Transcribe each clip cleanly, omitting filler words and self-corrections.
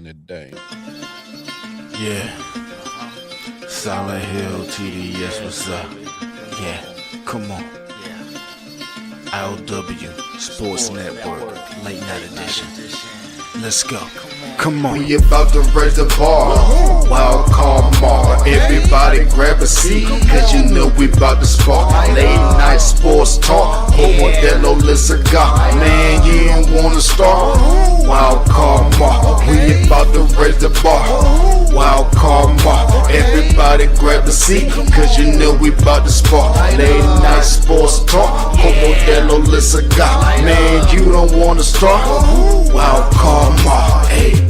in the day. Yeah. Silent Hill TDS, what's up? Yeah, come on. I.O.W. Sports Network, late night edition. Let's go. Come on. We about to raise the bar. Wild card mark. Everybody grab a seat, cause you know we about to spark. Late night sports talk. Modelo Le Cigar. Man, you don't wanna start. Wild card mark. We about to raise the bar. Wild card mark. Everybody grab a seat, cause you know we about to spark. Late night sports talk. Modelo Le Cigar. Man, you don't wanna start. Wild card mark. Hey.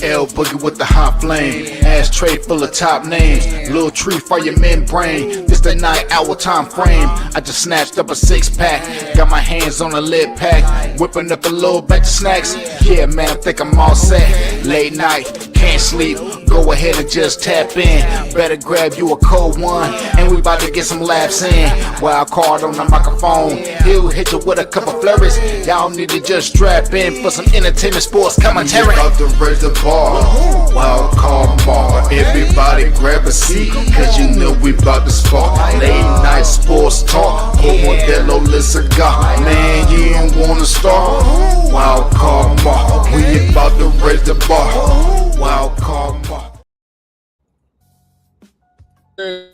L Boogie with the hot flame, ashtray full of top names, little tree for your membrane. This the 9-hour time frame. I just snatched up a 6-pack, got my hands on a lid pack, whipping up a little batch of snacks. Yeah, man, I think I'm all set. Late night, can't sleep, go ahead and just tap in. Better grab you a cold one, and we about to get some laps in. Wild card on the microphone, he'll hit you with a couple flurries. Y'all need to just strap in for some entertainment sports commentary. We about to raise the bar. Wild card mark. Everybody grab a seat, cause you know we about to spark. Late night sports talk. Modelo Le Cigar. Man, you don't wanna start. Wild card mark. We about to raise the bar. Wild card mark.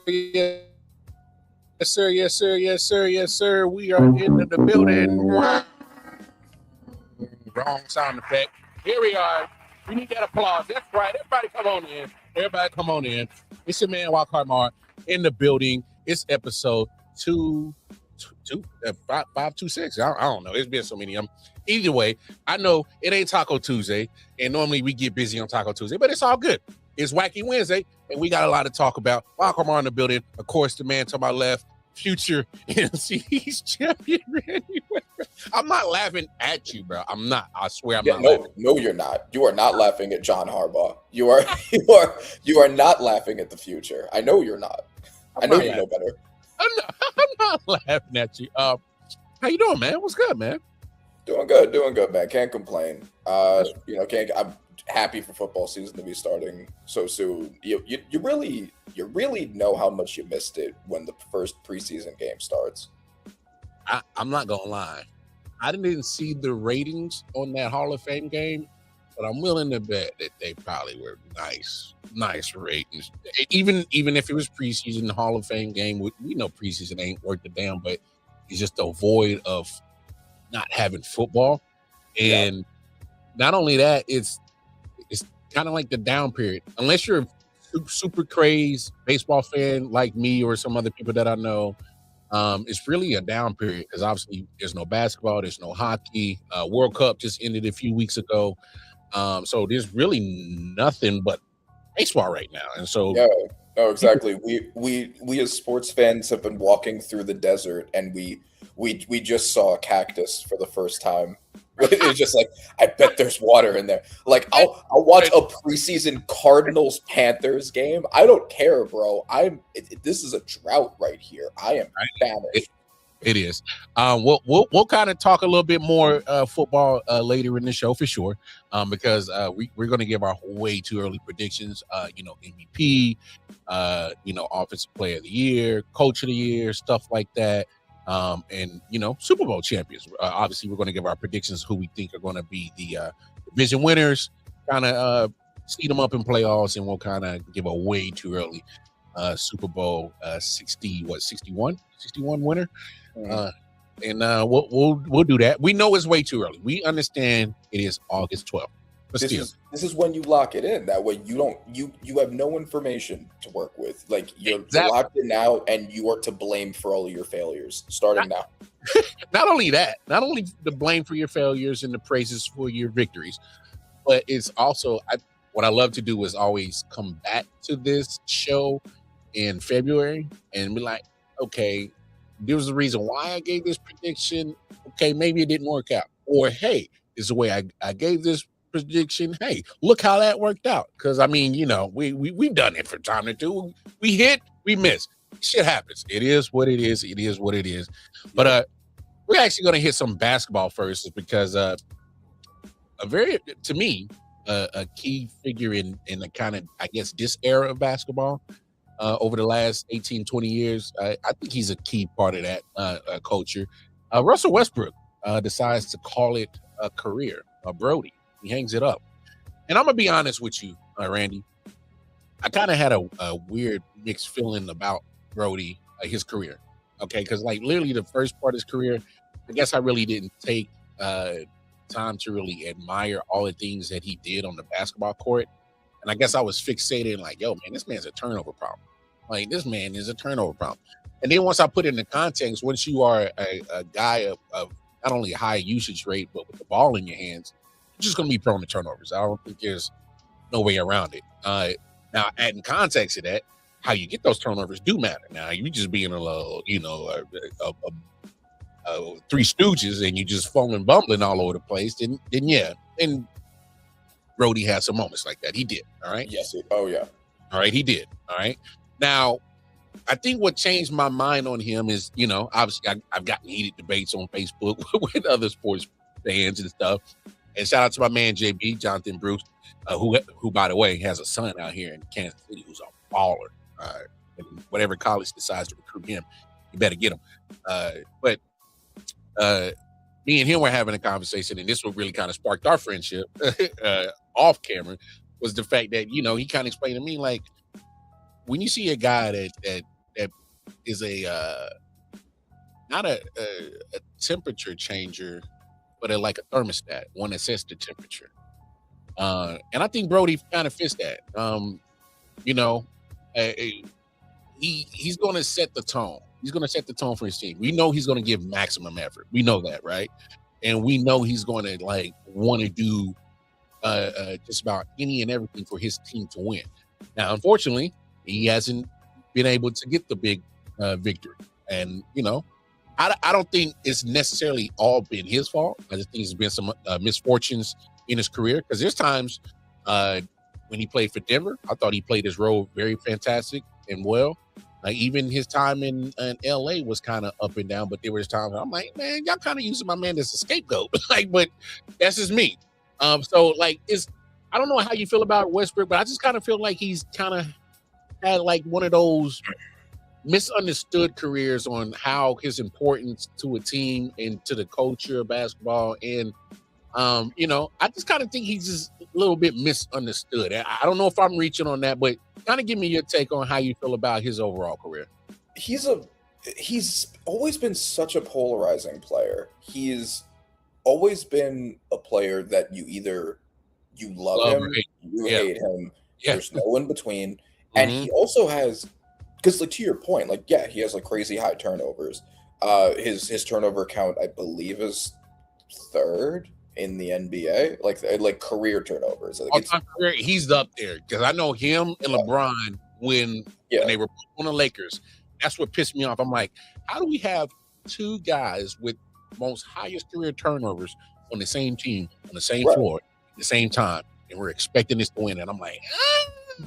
Yes, sir. Yes, sir. Yes, sir. Yes, sir. We are in the building. Wrong sound effect. Here we are. We need that applause. That's right. Everybody come on in. Everybody come on in. It's your man, Wildcard Mar, in the building. It's episode 526. I don't know. It's been so many of them. Either way, I know it ain't Taco Tuesday, and normally we get busy on Taco Tuesday, but it's all good. It's Wacky Wednesday, and we got a lot to talk about. Wildcard Mar in the building. Of course, the man to my left, future NC's champion, Randy Weber. I'm not laughing at you, bro. I'm not. I swear I'm not laughing. No, you're not. You are not laughing at John Harbaugh. You are not laughing at the future. I know you're not. I know you know better. I'm not laughing at you. How you doing, man? What's good, man? Doing good, man. Can't complain. I'm happy for football season to be starting so soon. You really know how much you missed it when the first preseason game starts. I'm not gonna lie. I didn't see the ratings on that Hall of Fame game, but I'm willing to bet that they probably were nice ratings. Even if it was preseason Hall of Fame game, we know preseason ain't worth a damn, but it's just a void of not having football. And not only that, it's kind of like the down period. Unless you're a super crazy baseball fan like me or some other people that I know, it's really a down period because obviously there's no basketball, there's no hockey. World Cup just ended a few weeks ago, so there's really nothing but baseball right now. And so, no, exactly. We as sports fans have been walking through the desert, and we just saw a cactus for the first time. It's just like, I bet there's water in there. Like, I'll watch a preseason Cardinals-Panthers game. I don't care, bro. This is a drought right here. I am famished. It is. We'll kind of talk a little bit more football later in the show for sure, because we're going to give our way too early predictions. MVP, offensive player of the year, coach of the year, stuff like that. And Super Bowl champions. Obviously, we're going to give our predictions who we think are going to be the division winners. Kind of seed them up in playoffs, and we'll kind of give a way too early Super Bowl 61 winner. And we'll do that. We know it's way too early. We understand it is August 12th. This is when you lock it in. That way you have no information to work with. Like you're locked in now, and you are to blame for all of your failures starting now. Not only that, not only the blame for your failures and the praises for your victories, but it's also what I love to do is always come back to this show in February and be like, okay, there was a reason why I gave this prediction. Okay, maybe it didn't work out. Or hey, this is the way I gave this prediction. Hey, look how that worked out. Because I mean, we've done it from time to time. We hit, we miss. Shit happens. It is what it is. It is what it is. But we're actually going to hit some basketball first, because to me, a key figure in the kind of, I guess, this era of basketball over the last 18, 20 years. I think he's a key part of that culture. Russell Westbrook decides to call it a career, a Brodie. He hangs it up. And I'm going to be honest with you, Randy. I kind of had a weird mixed feeling about Brodie, his career. Okay, because like literally the first part of his career, I guess I really didn't take time to really admire all the things that he did on the basketball court. And I guess I was fixated like, yo, man, this man's a turnover problem. Like, this man is a turnover problem. And then once I put it in the context, once you are a guy of not only a high usage rate, but with the ball in your hands, you're just going to be prone to turnovers. I don't think there's no way around it. Now, adding context to that, how you get those turnovers do matter. Now, you just being a little, Three Stooges and you just falling bumbling all over the place, then yeah. And Brodie had some moments like that. He did. All right. Yes. Oh yeah. All right. He did. All right. Now, I think what changed my mind on him is, obviously I've gotten heated debates on Facebook with other sports fans and stuff. And shout out to my man JB, Jonathan Bruce, who by the way has a son out here in Kansas City who's a baller. And whatever college decides to recruit him, you better get him. But me and him were having a conversation, and this what really kind of sparked our friendship off camera was the fact that he kind of explained to me like, when you see a guy that is not a temperature changer, but like a thermostat, one that sets the temperature. And I think Brodie kind of fits that. He's going to set the tone. He's going to set the tone for his team. We know he's going to give maximum effort. We know that, right? And we know he's going to want to do just about any and everything for his team to win. Now, unfortunately, he hasn't been able to get the big victory. And, I don't think it's necessarily all been his fault. I just think there's been some misfortunes in his career, because there's times when he played for Denver, I thought he played his role very fantastic and well. Even his time in LA was kind of up and down, but there was times I'm like, man, y'all kind of using my man as a scapegoat. But that's just me. So I don't know how you feel about Westbrook, but I just kind of feel like he's kind of had one of those misunderstood careers on how his importance to a team and to the culture of basketball. And, I just kind of think he's just a little bit misunderstood. I don't know if I'm reaching on that, but kind of give me your take on how you feel about his overall career. He's always been such a polarizing player. He's always been a player that you love him, you hate him. Yeah. There's no in between. And he also has, because to your point, he has crazy high turnovers. His turnover count, I believe, is third in the NBA, like career turnovers. He's up there, because I know him and LeBron when they were on the Lakers. That's what pissed me off. I'm like, how do we have two guys with most highest career turnovers on the same team, on the same floor, at the same time, and we're expecting this to win? And I'm like,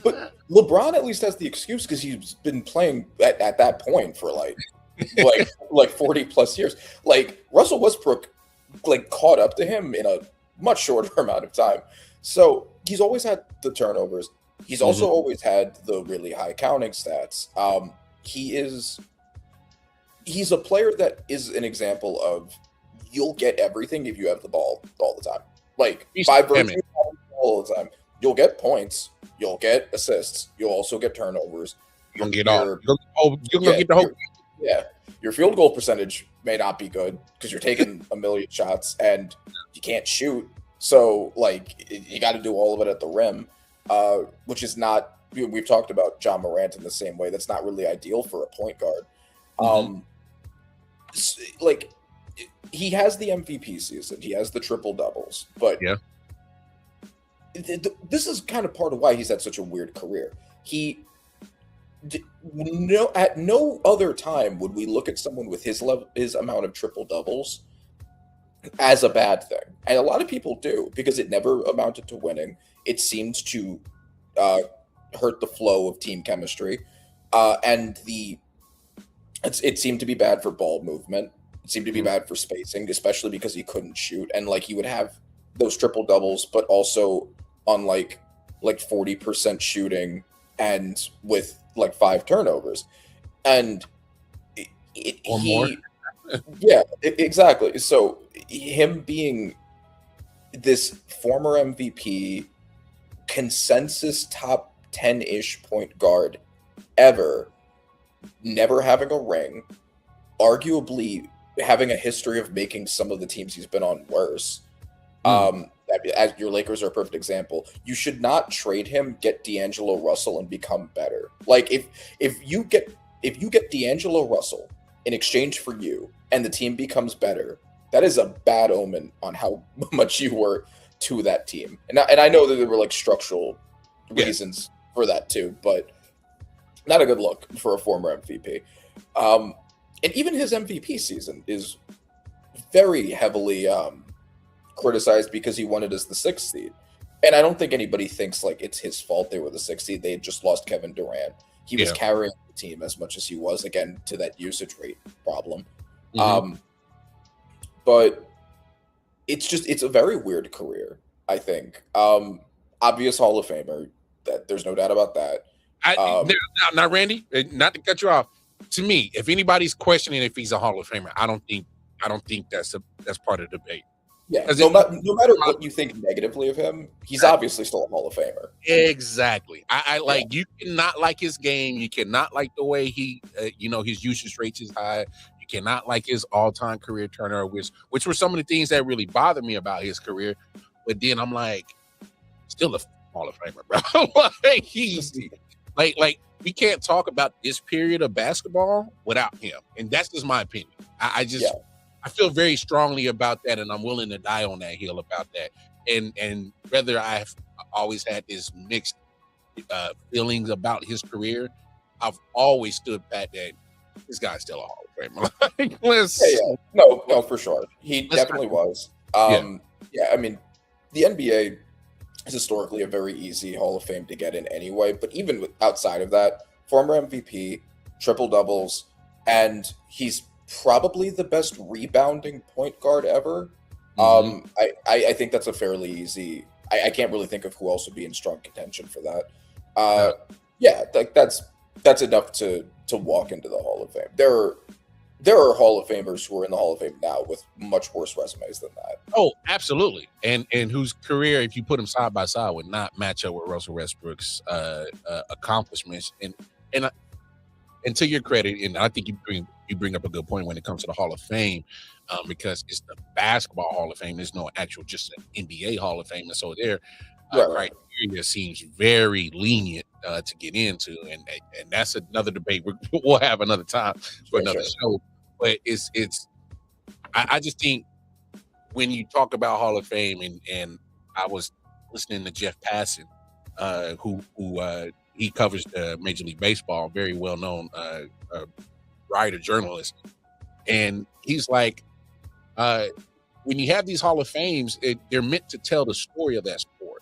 But LeBron at least has the excuse because he's been playing at that point for like 40 plus years. Russell Westbrook caught up to him in a much shorter amount of time. So he's always had the turnovers. He's also always had the really high counting stats. He's a player that is an example of you'll get everything if you have the ball all the time. By virtue of having the ball all the time, you'll get points, you'll get assists, you'll also get turnovers. You'll get all. You're gonna get the whole. Yeah, your field goal percentage may not be good because you're taking a million shots and you can't shoot. So you got to do all of it at the rim, which is not. We've talked about John Morant in the same way. That's not really ideal for a point guard. He has the MVP season. He has the triple doubles, but this is kind of part of why he's had such a weird career. At no other time would we look at someone with his amount of triple doubles as a bad thing, and a lot of people do, because it never amounted to winning. It seemed to hurt the flow of team chemistry, and it seemed to be bad for ball movement. It seemed to be bad for spacing, especially because he couldn't shoot, and he would have those triple doubles, but also on like 40% shooting and with like 5 turnovers, and Or more. yeah, exactly. So him being this former MVP, consensus top 10-ish point guard ever, never having a ring, arguably having a history of making some of the teams he's been on worse. As your Lakers are a perfect example. You should not trade him, get D'Angelo Russell, and become better. Like if you get D'Angelo Russell in exchange for you, and the team becomes better, that is a bad omen on how much you were to that team. And I know that there were like structural reasons for that too, but not a good look for a former MVP. And even his MVP season is very heavily criticized because he won it as the 6th seed. And I don't think anybody thinks like it's his fault they were the 6th seed. They had just lost Kevin Durant. He was carrying the team as much as he was, again, to that usage rate problem. But it's a very weird career, I think. Obvious Hall of Famer, that there's no doubt about that. Now, Randy, not to cut you off. To me, if anybody's questioning if he's a Hall of Famer, I don't think that's part of the debate. Yeah, no matter what you think negatively of him, he's obviously still a Hall of Famer. Exactly. I like you cannot like his game. You cannot like the way he, his usage rates is high. You cannot like his all-time career turnover, which were some of the things that really bothered me about his career. But then I'm like, still a Hall of Famer, bro. Like he's like we can't talk about this period of basketball without him, and that's just my opinion. I feel very strongly about that, and I'm willing to die on that hill about that. And whether I've always had this mixed feelings about his career, I've always stood pat that this guy's still a Hall of Famer. No, for sure. He definitely was. I mean, the NBA is historically a very easy Hall of Fame to get in anyway, but even outside of that, former MVP, triple doubles, and he's probably the best rebounding point guard ever. I think that's a fairly easy. I can't really think of who else would be in strong contention for that. Like that's enough to walk into the Hall of Fame. There are Hall of Famers who are in the Hall of Fame now with much worse resumes than that. Oh, absolutely, and whose career, if you put them side by side, would not match up with Russell Westbrook's accomplishments. And to your credit, and I think you bring up a good point when it comes to the Hall of Fame, because it's the basketball Hall of Fame. There's no actual just an NBA Hall of Fame, and so their criteria seems very lenient to get into, and that's another debate we'll have another time for another show. But I just think when you talk about Hall of Fame, and I was listening to Jeff Passan, who he covers Major League Baseball, very well known writer, journalist, and he's like, when you have these Hall of Fames, they're meant to tell the story of that sport.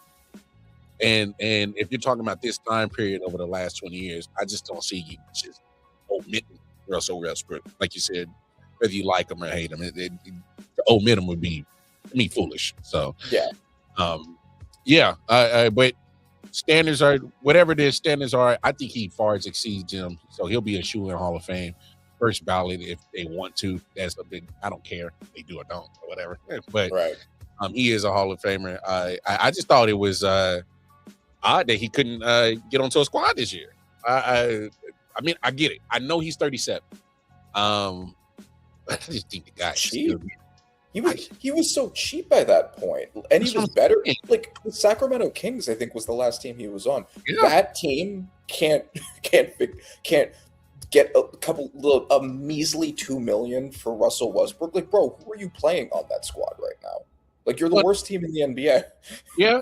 And if you're talking about this time period over the last 20 years, I just don't see you just omitting Russell Westbrook. Like you said, whether you like him or hate him, to omit him would be, to me, foolish. So but standards are whatever their standards are. I think he far exceeds them, so he'll be a shoe-in Hall of Fame, first ballot if they want to. That's a big. I don't care if they do or don't or whatever. But he is a Hall of Famer. I just thought it was odd that he couldn't get onto a squad this year. I mean, I get it. I know he's 37. But I just think the guy cheap. He was so cheap by that point, and he was better. Like the Sacramento Kings, I think, was the last team he was on. Yeah. That team can't get a measly $2 million for Russell Westbrook. Like, bro, who are you playing on that squad right now? Like, you're the worst team in the NBA. Yeah,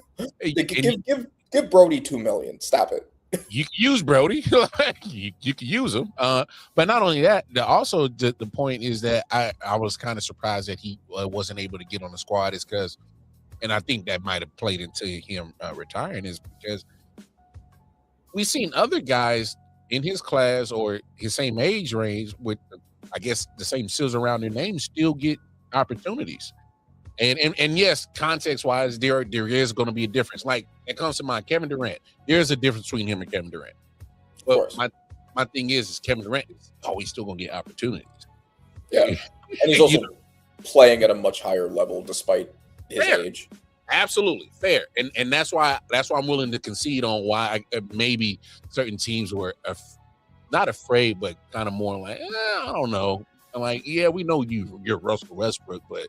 give Brodie $2 million. Stop it. You can use Brodie. you can use him. But not only that, also the point is that I was kind of surprised that he wasn't able to get on the squad is because, and I think that might have played into him retiring, is because we've seen other guys in his class or his same age range with, I guess, the same sills around their names still get opportunities. And yes, context wise, there is going to be a difference. Like it comes to mind, Kevin Durant. There's a difference between him and Kevin Durant. But my thing is Kevin Durant is always still going to get opportunities. Yeah, and he's also playing at a much higher level despite his age. Absolutely fair, and that's why I'm willing to concede on why maybe certain teams were not afraid, but kind of more like I don't know. I'm like, yeah, we know you're Russell Westbrook, but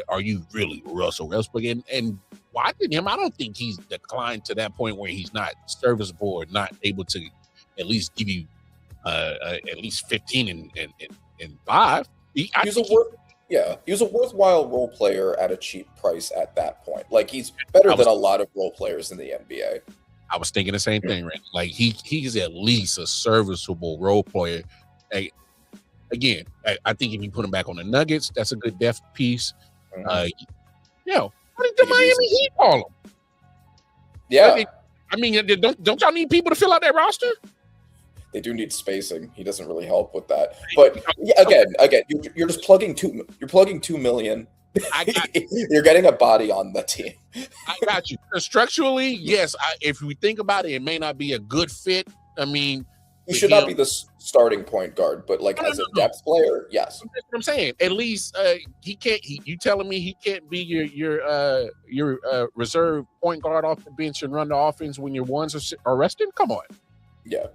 are you really Russell Westbrook? And watching him, I don't think he's declined to that point where he's not serviceable or not able to at least give you at least 15 and 5. He was a worthwhile role player at a cheap price at that point. Like he's better than a lot of role players in the NBA. I was thinking the same thing, right? Like he's at least a serviceable role player. Again, I think if you put him back on the Nuggets, that's a good depth piece. What did the Miami Heat call him? Yeah, I mean, don't y'all need people to fill out that roster? They do need spacing. He doesn't really help with that. But yeah, again, you're just plugging $2 million. You're getting a body on the team. I got you. Structurally, yes. If we think about it, it may not be a good fit. I mean, he should not be the starting point guard, but like as a depth player, yes. That's what I'm saying. At least he can't. You telling me he can't be your reserve point guard off the bench and run the offense when your ones are resting? Come on. Yeah.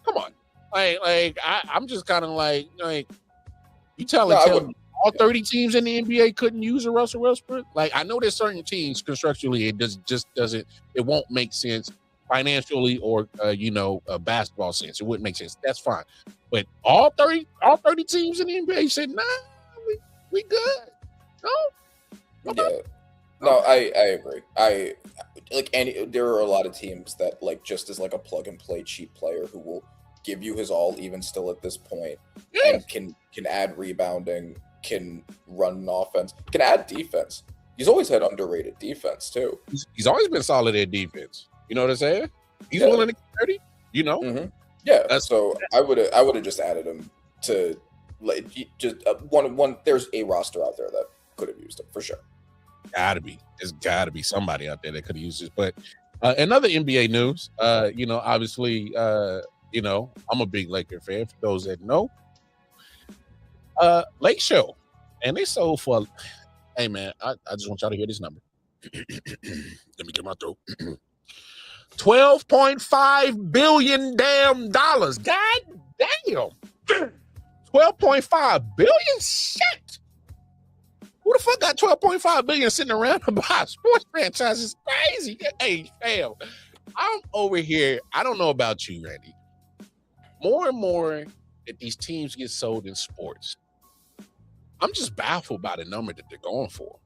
Come on. I'm just kind of like you telling me all 30 teams in the NBA couldn't use a Russell Westbrook? Like I know there's certain teams constructually it won't make sense financially or a basketball sense. It wouldn't make sense. That's fine. But all 30 teams in the NBA said, nah, we good. No. No, I agree. There are a lot of teams that just as like a plug and play cheap player who will give you his all even still at this point and can add rebounding, can run an offense, can add defense. He's always had underrated defense too. He's always been solid at defense. You know what I'm saying? He's willing to get 30, Mm-hmm. Yeah. So I would have just added him to one. There's a roster out there that could have used him for sure. There's gotta be somebody out there that could have used this. But another NBA news, obviously, I'm a big Laker fan. For those that know, Lakeshow, and they sold for. Hey man, I just want y'all to hear this number. Let me get my throat. $12.5 billion damn dollars. God damn. 12.5 billion? Shit. Who the fuck got 12.5 billion sitting around to buy a sports franchise? It's crazy. Hey, fam. I'm over here. I don't know about you, Randy. More and more that these teams get sold in sports, I'm just baffled by the number that they're going for.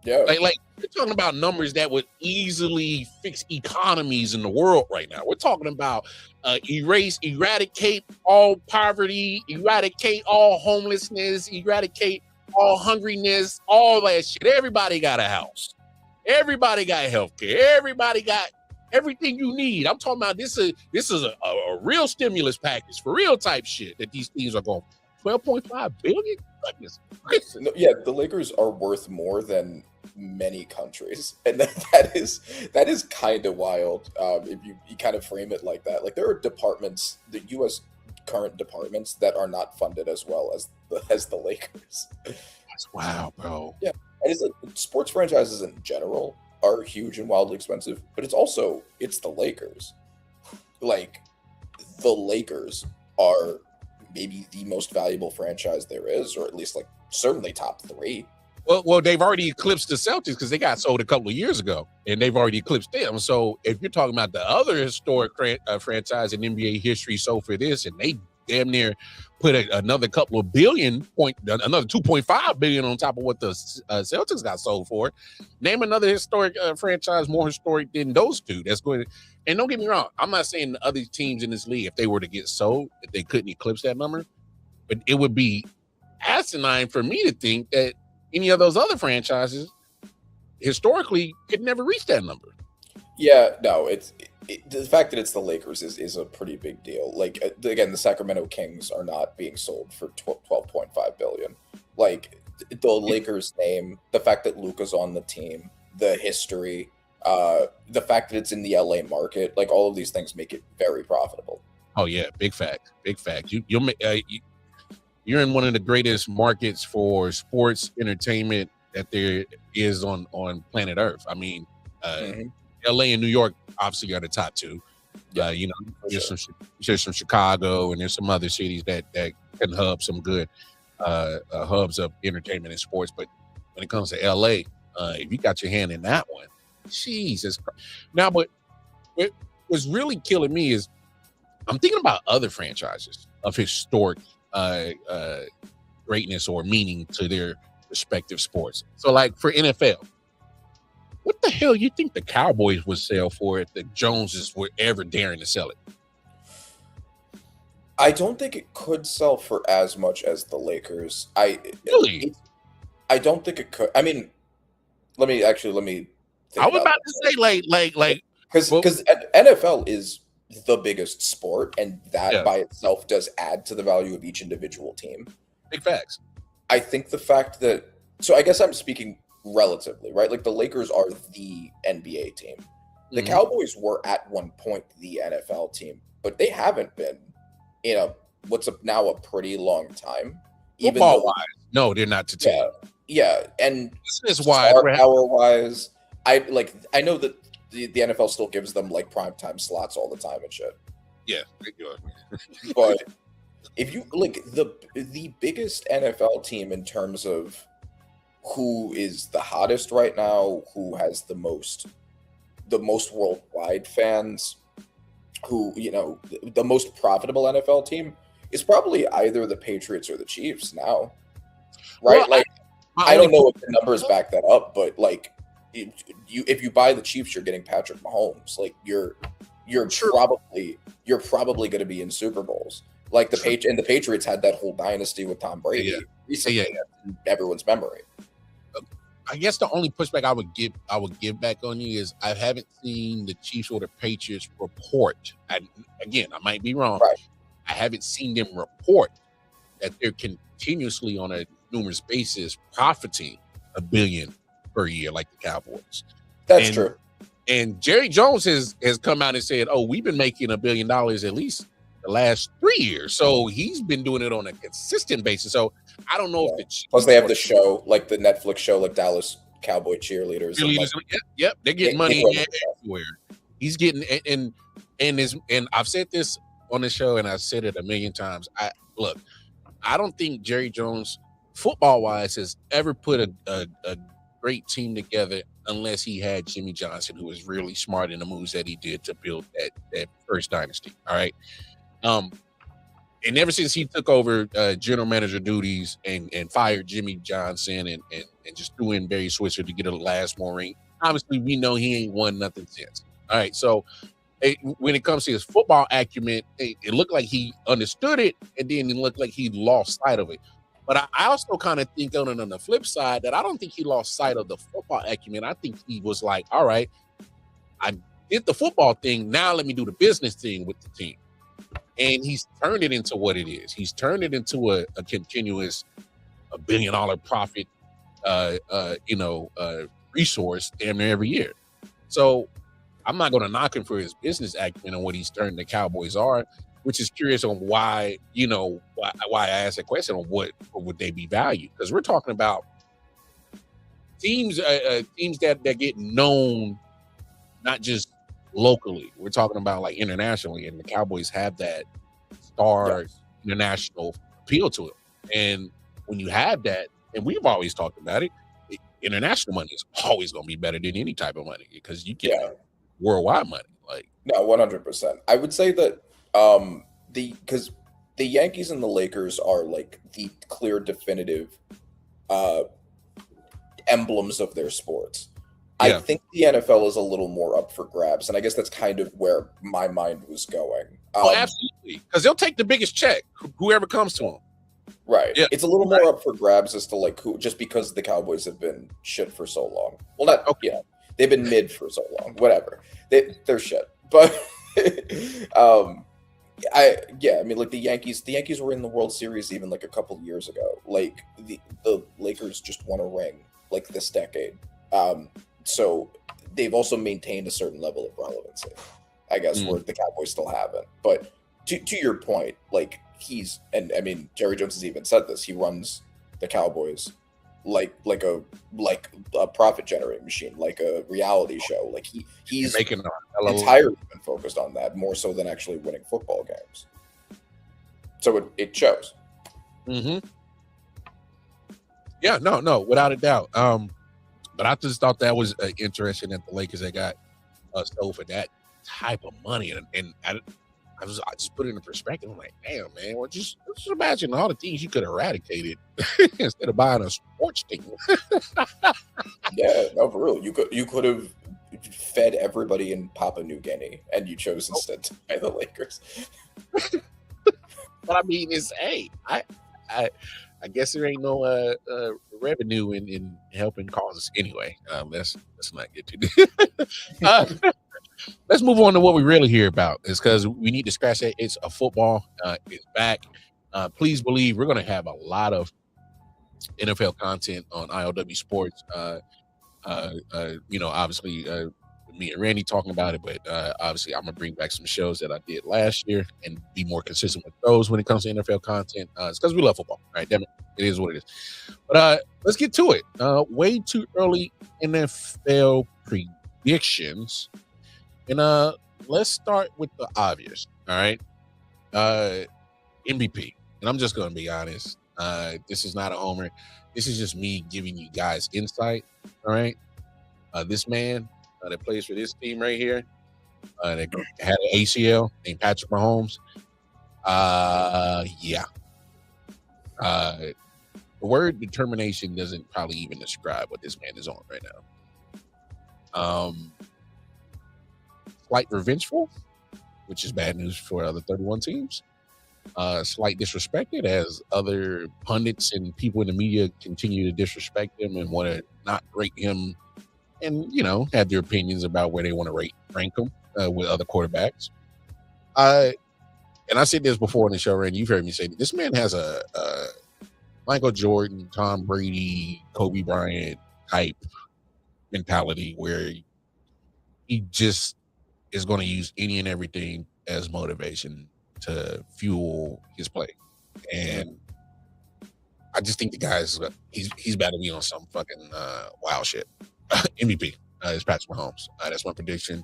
Yeah. Like we're talking about numbers that would easily fix economies in the world right now. We're talking about eradicate all poverty, eradicate all homelessness, eradicate all hungriness, all that shit. Everybody got a house. Everybody got healthcare. Everybody got everything you need. I'm talking about this is a real stimulus package for real type shit that these teams are going. 12.5 billion? No, yeah, the Lakers are worth more than many countries, and that is kind of wild. If you kind of frame it like that, like there are departments, the U.S. current departments that are not funded as well as the Lakers. That's wow, bro. Yeah, and it's like sports franchises in general are huge and wildly expensive, but it's the Lakers. Like the Lakers are maybe the most valuable franchise there is, or at least like certainly top 3. Well, they've already eclipsed the Celtics because they got sold a couple of years ago, and they've already eclipsed them. So if you're talking about the other historic franchise in NBA history, so for this, and they damn near put another couple of another 2.5 billion on top of what the Celtics got sold for. Name another historic franchise more historic than those two. That's going to, and don't get me wrong, I'm not saying the other teams in this league, if they were to get sold, that they couldn't eclipse that number, but it would be asinine for me to think that any of those other franchises historically could never reach that number. Yeah, no, the fact that it's the Lakers is a pretty big deal. Like again, the Sacramento Kings are not being sold for 12.5 billion. Like the Lakers name, the fact that Luka's on the team, the history, the fact that it's in the LA market, like all of these things make it very profitable. Oh yeah, big fact, big fact. You'll make you're in one of the greatest markets for sports entertainment that there is on planet Earth. I mean, LA and New York obviously are the top two. Yeah, You know, there's some Chicago and there's some other cities that can hub some good hubs of entertainment and sports. But when it comes to LA, if you got your hand in that one, Jesus Christ. Now, but what's really killing me is I'm thinking about other franchises of historic greatness or meaning to their respective sports. So, like for NFL, what the hell you think the Cowboys would sell for if the Joneses were ever daring to sell it? I don't think it could sell for as much as the Lakers. I don't think it could. I mean, let me. I was about to say like because NFL is the biggest sport, and that by itself does add to the value of each individual team. Big facts. I think the fact that, so I guess I'm speaking relatively, right? Like the Lakers are the NBA team. The Cowboys were at one point the NFL team, but they haven't been in what's now a pretty long time. Football wise, no, they're not to team. Yeah, and this is why power wise, I know that the NFL still gives them like primetime slots all the time and shit. Yeah, but if you like the biggest NFL team in terms of who is the hottest right now, who has the most worldwide fans, who, you know, the most profitable NFL team is probably either the Patriots or the Chiefs now. Right? Well, like I don't know if the numbers back that up, but like if you buy the Chiefs, you're getting Patrick Mahomes. Like you're probably going to be in Super Bowls. Like the Patriots had that whole dynasty with Tom Brady recently in everyone's memory. I guess the only pushback I would give back on you is I haven't seen the Chiefs or the Patriots report. Again, I might be wrong. Right. I haven't seen them report that they're continuously on a numerous basis profiting $1 billion per year like the Cowboys. That's true. And Jerry Jones has come out and said, "Oh, we've been making $1 billion at least the last 3 years." So he's been doing it on a consistent basis. So I don't know if the Chiefs, plus they have the show, like the Netflix show, like Dallas Cowboy cheerleaders. Yep, they're getting money everywhere. He's getting and I've said this on the show and I've said it a million times. I don't think Jerry Jones, football wise, has ever put a great team together unless he had Jimmy Johnson, who was really smart in the moves that he did to build that first dynasty. All right. And ever since he took over general manager duties and fired Jimmy Johnson and just threw in Barry Switzer to get a last more ring, obviously we know he ain't won nothing since. All right. So when it comes to his football acumen, it looked like he understood it, and then it looked like he lost sight of it. But I also kind of think on the flip side that I don't think he lost sight of the football acumen. I think he was like, all right, I did the football thing. Now let me do the business thing with the team. And he's turned it into what it is. He's turned it into a continuous $1 billion profit, resource damn near every year. So I'm not going to knock him for his business acumen and what he's turned the Cowboys are, which is curious on why I asked that question on what would they be valued, because we're talking about teams that get known not just locally. We're talking about like internationally, and the Cowboys have that star international appeal to it. And when you have that, and we've always talked about it, international money is always going to be better than any type of money because you get worldwide money. Like 100%. I would say that because the Yankees and the Lakers are like the clear definitive emblems of their sports. I think the NFL is a little more up for grabs, and I guess that's kind of where my mind was going. Absolutely, because they'll take the biggest check, whoever comes to them. Right. Yeah. It's a little more up for grabs as to like who, just because the Cowboys have been shit for so long. Well, not they've been mid for so long. Whatever. They're shit, but I mean, like the Yankees were in the World Series even like a couple years ago. Like the Lakers just won a ring like this decade. So they've also maintained a certain level of relevancy, I guess, where the Cowboys still haven't. But to your point, like I mean, Jerry Jones has even said this. He runs the Cowboys like a profit generating machine, like a reality show. Like he's making entirely been focused on that more so than actually winning football games. So it shows. Yeah, no, without a doubt. But I just thought that was interesting that the Lakers, they got sold for that type of money, and I just put it in perspective. I'm like, damn, man, well, just imagine all the teams you could have eradicated instead of buying a sports team. Yeah, no, for real. You could have fed everybody in Papua New Guinea, and you chose instead to buy the Lakers. But I mean, I guess there ain't no revenue in helping causes anyway. Let's not get too deep. Let's move on to what we really hear about. Is because we need to scratch that. It's a football. It's back. Please believe we're going to have a lot of NFL content on I.O.W. Sports. Obviously, me and Randy talking about it, but obviously I'm gonna bring back some shows that I did last year and be more consistent with those when it comes to NFL content. It's because we love football, right? Damn it, it is what it is. But let's get to it. Way too early NFL predictions, and let's start with the obvious. All right, MVP, and I'm just gonna be honest. This is not a homer. This is just me giving you guys insight. All right, this man that plays for this team right here, that had an ACL named Patrick Mahomes. The word determination doesn't probably even describe what this man is on right now. Slight revengeful, which is bad news for other 31 teams. Slight disrespected as other pundits and people in the media continue to disrespect him and want to not rate him, and have their opinions about where they want to rank him with other quarterbacks. And I said this before in the show, Randy, you've heard me say that this man has a Michael Jordan, Tom Brady, Kobe Bryant type mentality where he just is going to use any and everything as motivation to fuel his play. And I just think the guy's he's about to be on some fucking wild shit. MVP is Patrick Mahomes. That's my prediction.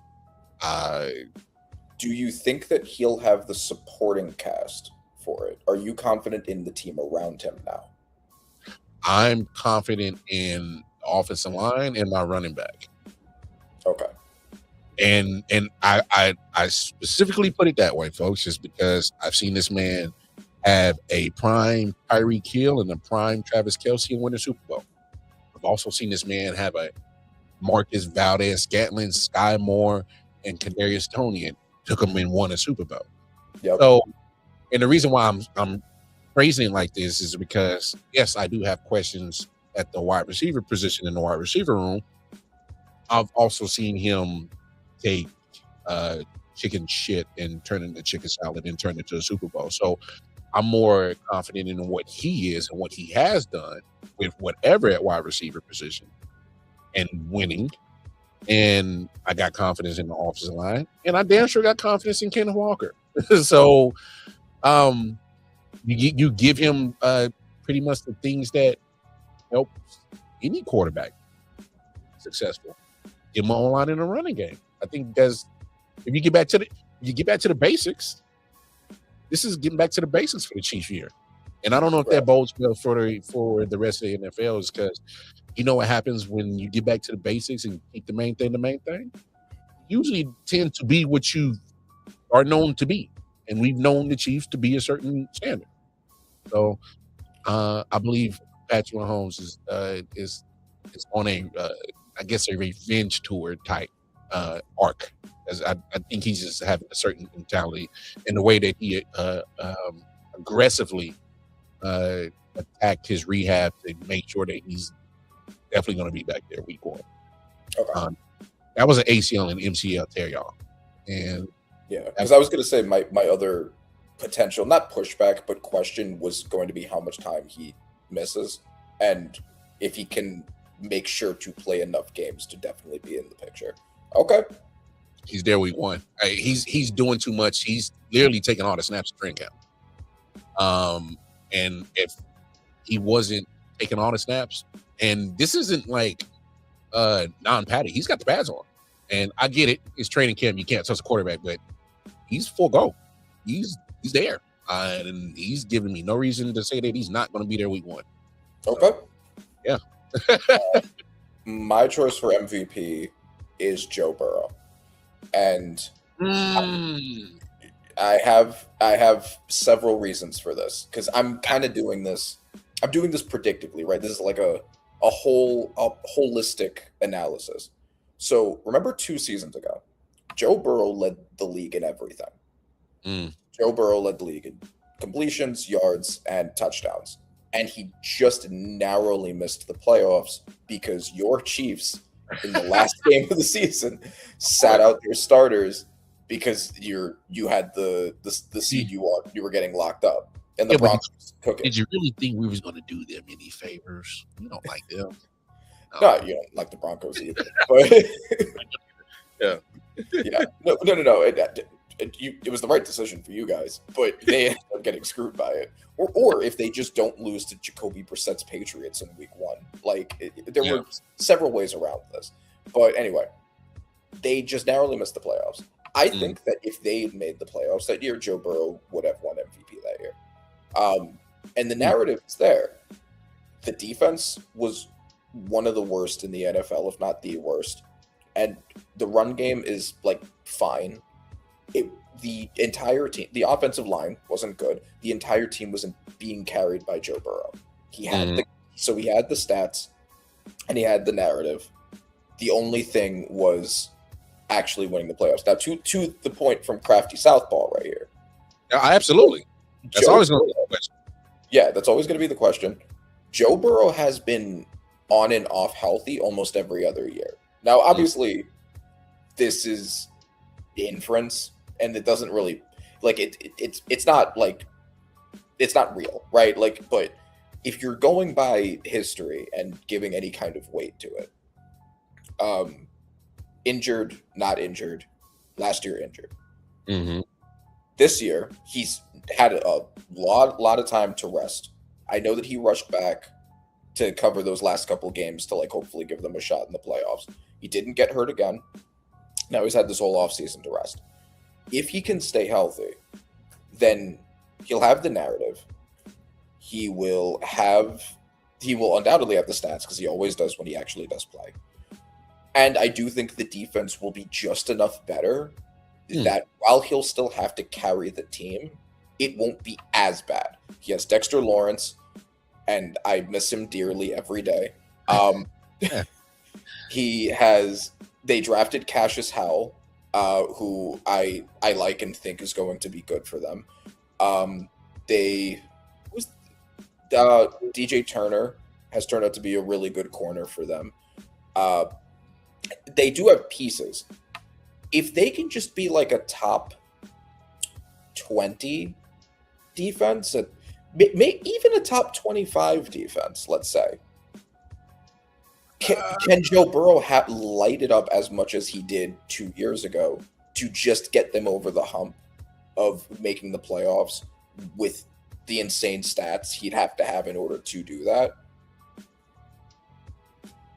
Do you think that he'll have the supporting cast for it? Are you confident in the team around him now? I'm confident in the offensive line and my running back. Okay. And I specifically put it that way, folks, just because I've seen this man have a prime Tyreek Hill and a prime Travis Kelce and win the Super Bowl. I've also seen this man have a Marcus Valdez-Scantling, Sky Moore, and Kadarius Toney, and took him and won a Super Bowl. Yep. So, and the reason why I'm praising it like this is because, yes, I do have questions at the wide receiver position in the wide receiver room. I've also seen him take chicken shit and turn it into chicken salad and turn it to a Super Bowl. So I'm more confident in what he is and what he has done with whatever at wide receiver position and winning. And I got confidence in the offensive line, and I damn sure got confidence in Kenneth Walker. So you give him pretty much the things that help any quarterback successful. Give him an online in a running game. I think if you get back to the basics, this is getting back to the basics for the Chiefs here. And I don't know if that bodes well for the rest of the NFL, is because you know what happens when you get back to the basics and keep the main thing the main thing? Usually tend to be what you are known to be. And we've known the Chiefs to be a certain standard. So I believe Patrick Mahomes is on a revenge tour type arc. As I think he's just having a certain mentality in the way that he aggressively attacked his rehab to make sure that he's definitely going to be back there week one. Okay. That was an ACL and MCL tear, y'all. And yeah, because I was going to say my other potential, not pushback, but question was going to be how much time he misses and if he can make sure to play enough games to definitely be in the picture. Okay. He's there week 1. He's doing too much. He's literally taking all the snaps to drink out. And if he wasn't taking all the snaps, and this isn't like non-patty, he's got the pads on. And I get it, it's training camp, you can't touch the quarterback, but he's full go. He's there. And he's giving me no reason to say that he's not going to be there week 1. Okay. Yeah. My choice for MVP is Joe Burrow. And I have several reasons for this because I'm kind of doing this. I'm doing this predictively, right? This is like a holistic analysis. So remember 2 seasons ago, Joe Burrow led the league in everything. Joe Burrow led the league in completions, yards, and touchdowns. And he just narrowly missed the playoffs because your Chiefs in the last game of the season sat out their starters because you had the seed you were getting locked up. And the Broncos took it. Did you really think we was going to do them any favors? You don't like them. No, you don't like the Broncos either. But yeah. No. It was the right decision for you guys, but they ended up getting screwed by it. Or if they just don't lose to Jacoby Brissett's Patriots in week 1. Like, there were several ways around this. But anyway, they just narrowly missed the playoffs. I think that if they had made the playoffs that year, Joe Burrow would have won MVP that year. And the narrative is there. The defense was one of the worst in the NFL, if not the worst. And the run game is, like, fine. The entire team, the offensive line wasn't good. The entire team wasn't being carried by Joe Burrow. He had the stats and he had the narrative. The only thing was actually winning the playoffs. Now, to the point from Crafty Southpaw right here. Absolutely. That's always going to be the question. Yeah, that's always going to be the question. Joe Burrow has been on and off healthy almost every other year. Now, obviously, this is inference. And it doesn't really it's not like it's not real, right? Like, but if you're going by history and giving any kind of weight to it, injured, not injured, last year injured. This year he's had a lot of time to rest. I know that he rushed back to cover those last couple games to like hopefully give them a shot in the playoffs. He didn't get hurt again. Now he's had this whole offseason to rest. If he can stay healthy, then he'll have the narrative. He will undoubtedly have the stats because he always does when he actually does play. And I do think the defense will be just enough better that while he'll still have to carry the team, it won't be as bad. He has Dexter Lawrence, and I miss him dearly every day. They drafted Cassius Howell, who I like and think is going to be good for them. DJ Turner has turned out to be a really good corner for them. They do have pieces. If they can just be like a top 20 defense, even a top 25 defense, let's say, can Joe Burrow light it up as much as he did 2 years ago to just get them over the hump of making the playoffs with the insane stats he'd have to have in order to do that?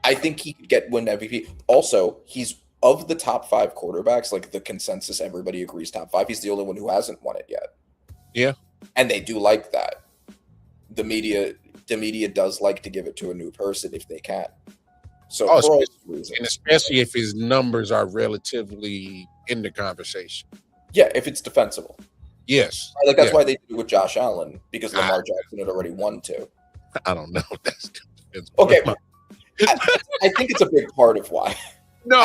I think he could win MVP. Also, he's of the top 5 quarterbacks, like the consensus, everybody agrees top 5. He's the only one who hasn't won it yet. Yeah. And they do like that. The media does like to give it to a new person if they can. So, especially if his numbers are relatively in the conversation. Yeah, if it's defensible. Yes. Like that's why they did it with Josh Allen, because Lamar Jackson had already won 2. I don't know. That's okay. I think it's a big part of why. No,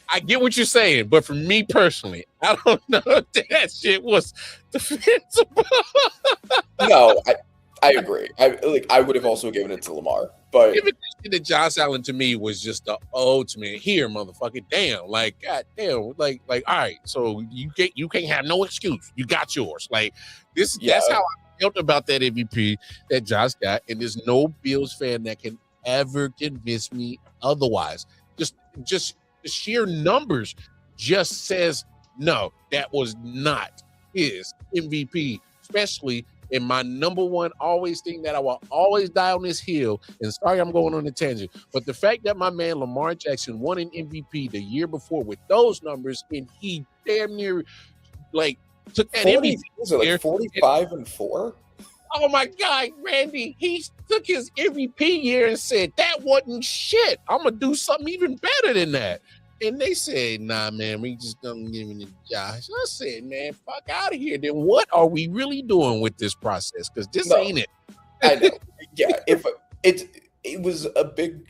I get what you're saying, but for me personally, I don't know if that shit was defensible. No, I agree. I would have also given it to Lamar, But Even the Josh Allen to me was just the ultimate here, motherfucker. Damn, like goddamn, like all right. So you can't have no excuse. You got yours. Like this. Yeah. That's how I felt about that MVP that Josh got, and there's no Bills fan that can ever convince me otherwise. Just the sheer numbers just says no. That was not his MVP, especially. And my number one always thing that I will always die on this hill, and sorry I'm going on a tangent, but the fact that my man Lamar Jackson won an MVP the year before with those numbers, and he damn near like took that 40, MVP. was it like 45-4? Oh my God, Randy, he took his MVP year and said that wasn't shit. I'm gonna do something even better than that. And they said, nah, man, we just gonna give it to Josh. I said, man, fuck out of here. Then what are we really doing with this process? Because this ain't it. I know. Yeah, if it was a big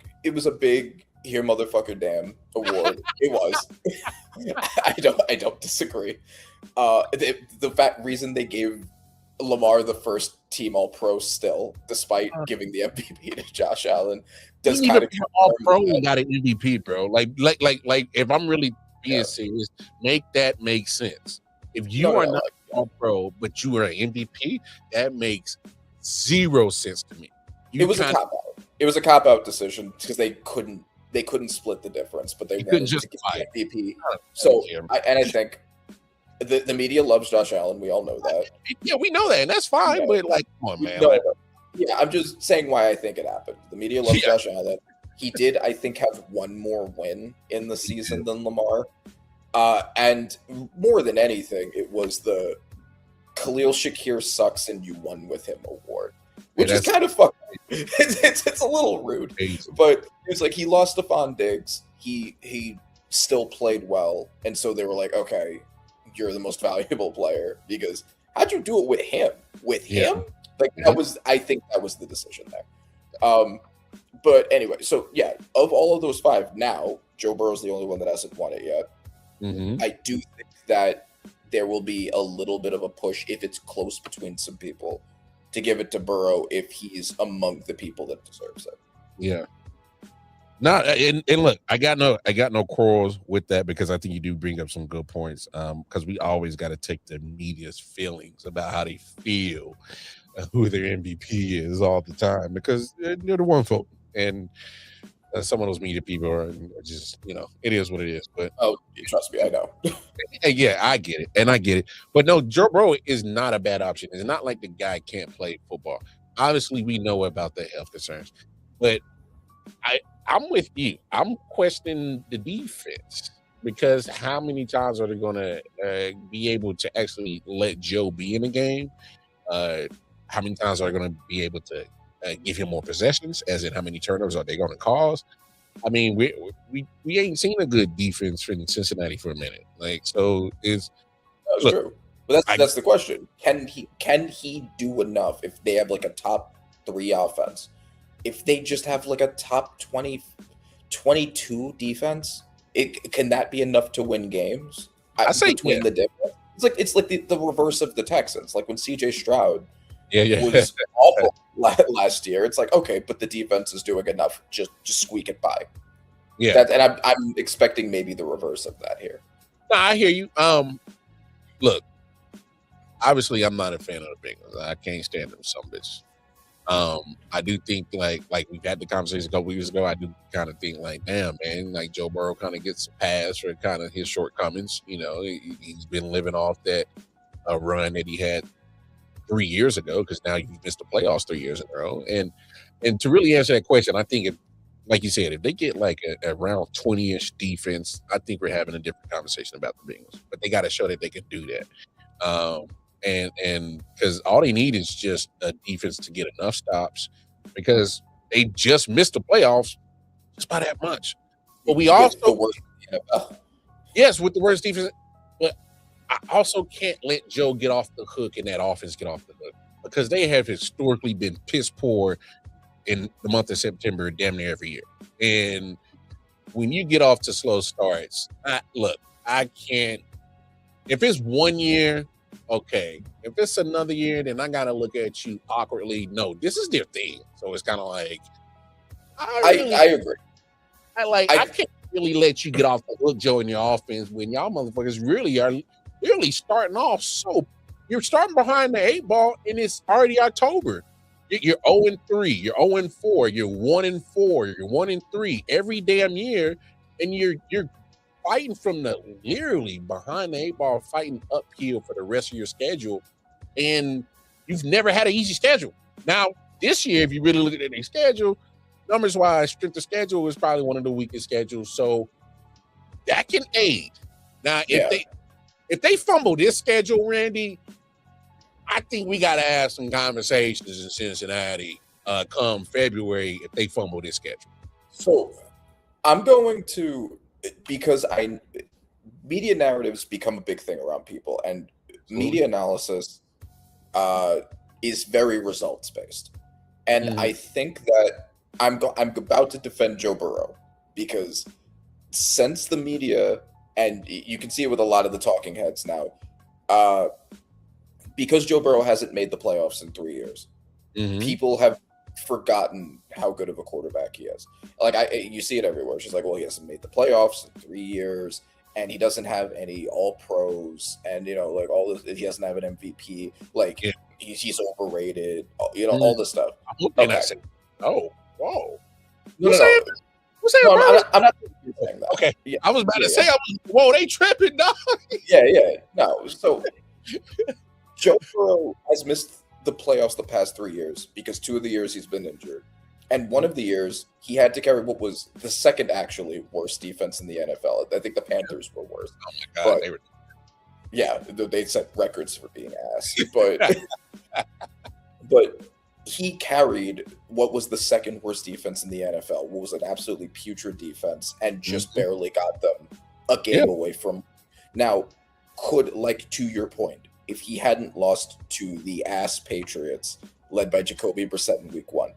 here motherfucker damn award. It was. I don't disagree. The reason they gave Lamar the first team all pro still, despite giving the MVP to Josh Allen, does kind of all pro got an MVP, bro. Like if I'm really being serious, make that make sense. If you are not all pro, but you are an MVP, that makes zero sense to me. It was a cop out. It was a cop out decision because they couldn't split the difference, but they wanted to get the MVP. So I think the media loves Josh Allen. We all know that. Yeah, we know that, and that's fine. Yeah. But like, come on, man. Yeah, I'm just saying why I think it happened. The media loves Josh Allen. He did, I think, have one more win in the season than Lamar. And more than anything, it was the Khalil Shakir sucks and you won with him award, which is kind of fucking. It's a little rude, but it's like he lost Stephon Diggs. He still played well, and so they were like, okay, you're the most valuable player because how'd you do it with him? With him? Like I think that was the decision there. But anyway, so yeah, of all of those five, now Joe Burrow's the only one that hasn't won it yet. Mm-hmm. I do think that there will be a little bit of a push if it's close between some people to give it to Burrow if he's among the people that deserves it. Yeah. No, and look, I got no quarrels with that because I think you do bring up some good points. Because we always got to take the media's feelings about how they feel, who their MVP is all the time because they're the one folk, and some of those media people are just it is what it is. But trust me, I know. Yeah, I get it, But no, Joe Burrow is not a bad option. It's not like the guy can't play football. Obviously, we know about the health concerns, but I'm with you. I'm questioning the defense because how many times are they going to be able to actually let Joe be in the game? How many times are they going to be able to give him more possessions? As in, how many turnovers are they going to cause? I mean, we ain't seen a good defense from Cincinnati for a minute. Like, so that's true. But that's the question. Can he do enough if they have like a top 3 offense? If they just have like a top 20, 22 defense, can that be enough to win games? I say between the difference. It's like the reverse of the Texans. Like when CJ Stroud was awful last year. It's like, okay, but the defense is doing enough just squeak it by. Yeah. And I'm expecting maybe the reverse of that here. No, I hear you. Look, obviously I'm not a fan of the Bengals. I can't stand them some bitch. I do think like we've had the conversation a couple weeks ago. I do kind of think like, damn, man, like Joe Burrow kind of gets a pass for kind of his shortcomings. He's been living off that run that he had 3 years ago because now you missed the playoffs 3 years in a row. And to really answer that question, I think like you said, if they get like a around 20-ish defense, I think we're having a different conversation about the Bengals. But they got to show that they can do that. And because all they need is just a defense to get enough stops because they just missed the playoffs just by that much. But we also the worst yes, with the worst defense. But I also can't let Joe get off the hook and that offense get off the hook because they have historically been piss poor in the month of September damn near every year. And when you get off to slow starts, I can't. If it's 1 year, okay. If it's another year, then I gotta look at you awkwardly. No, this is their thing. So it's kind of like, I agree. I can't really let you get off the hook, Joe, in your offense when y'all motherfuckers really are starting off. So you're starting behind the 8 ball, and it's already October. You're 0-3, you're 0-4, you're 1-4, you're 1-3 every damn year, and you're fighting from the literally behind the 8 ball, fighting uphill for the rest of your schedule, and you've never had an easy schedule. Now this year, if you really look at their schedule, numbers wise, strength of schedule is probably one of the weakest schedules, so that can aid. Now, if they fumble this schedule, Randy, I think we got to have some conversations in Cincinnati come February if they fumble this schedule. So I'm going to, because media narratives become a big thing around people, and media analysis is very results based. And I think that I'm about to defend Joe Burrow, because since the media, and you can see it with a lot of the talking heads now, because Joe Burrow hasn't made the playoffs in 3 years, people have forgotten how good of a quarterback he is. Like you see it everywhere. She's like, well, he hasn't made the playoffs in 3 years, and he doesn't have any all pros, and like all this, he doesn't have an MVP. Like he's overrated. All this stuff. Okay. Oh, whoa. No. I'm not saying that. Okay. Yeah. I was about to say, whoa, they tripping, dog. Yeah. No. So Joe Burrow has missed the playoffs the past 3 years because 2 of the years he's been injured. And one of the years he had to carry what was the second actually worst defense in the NFL. I think the Panthers were worse. Oh my God. But, yeah, they set records for being ass. But he carried what was the second worst defense in the NFL, what was an absolutely putrid defense, and just barely got them a game away from. Now, to your point, if he hadn't lost to the ass Patriots led by Jacoby Brissett in week 1,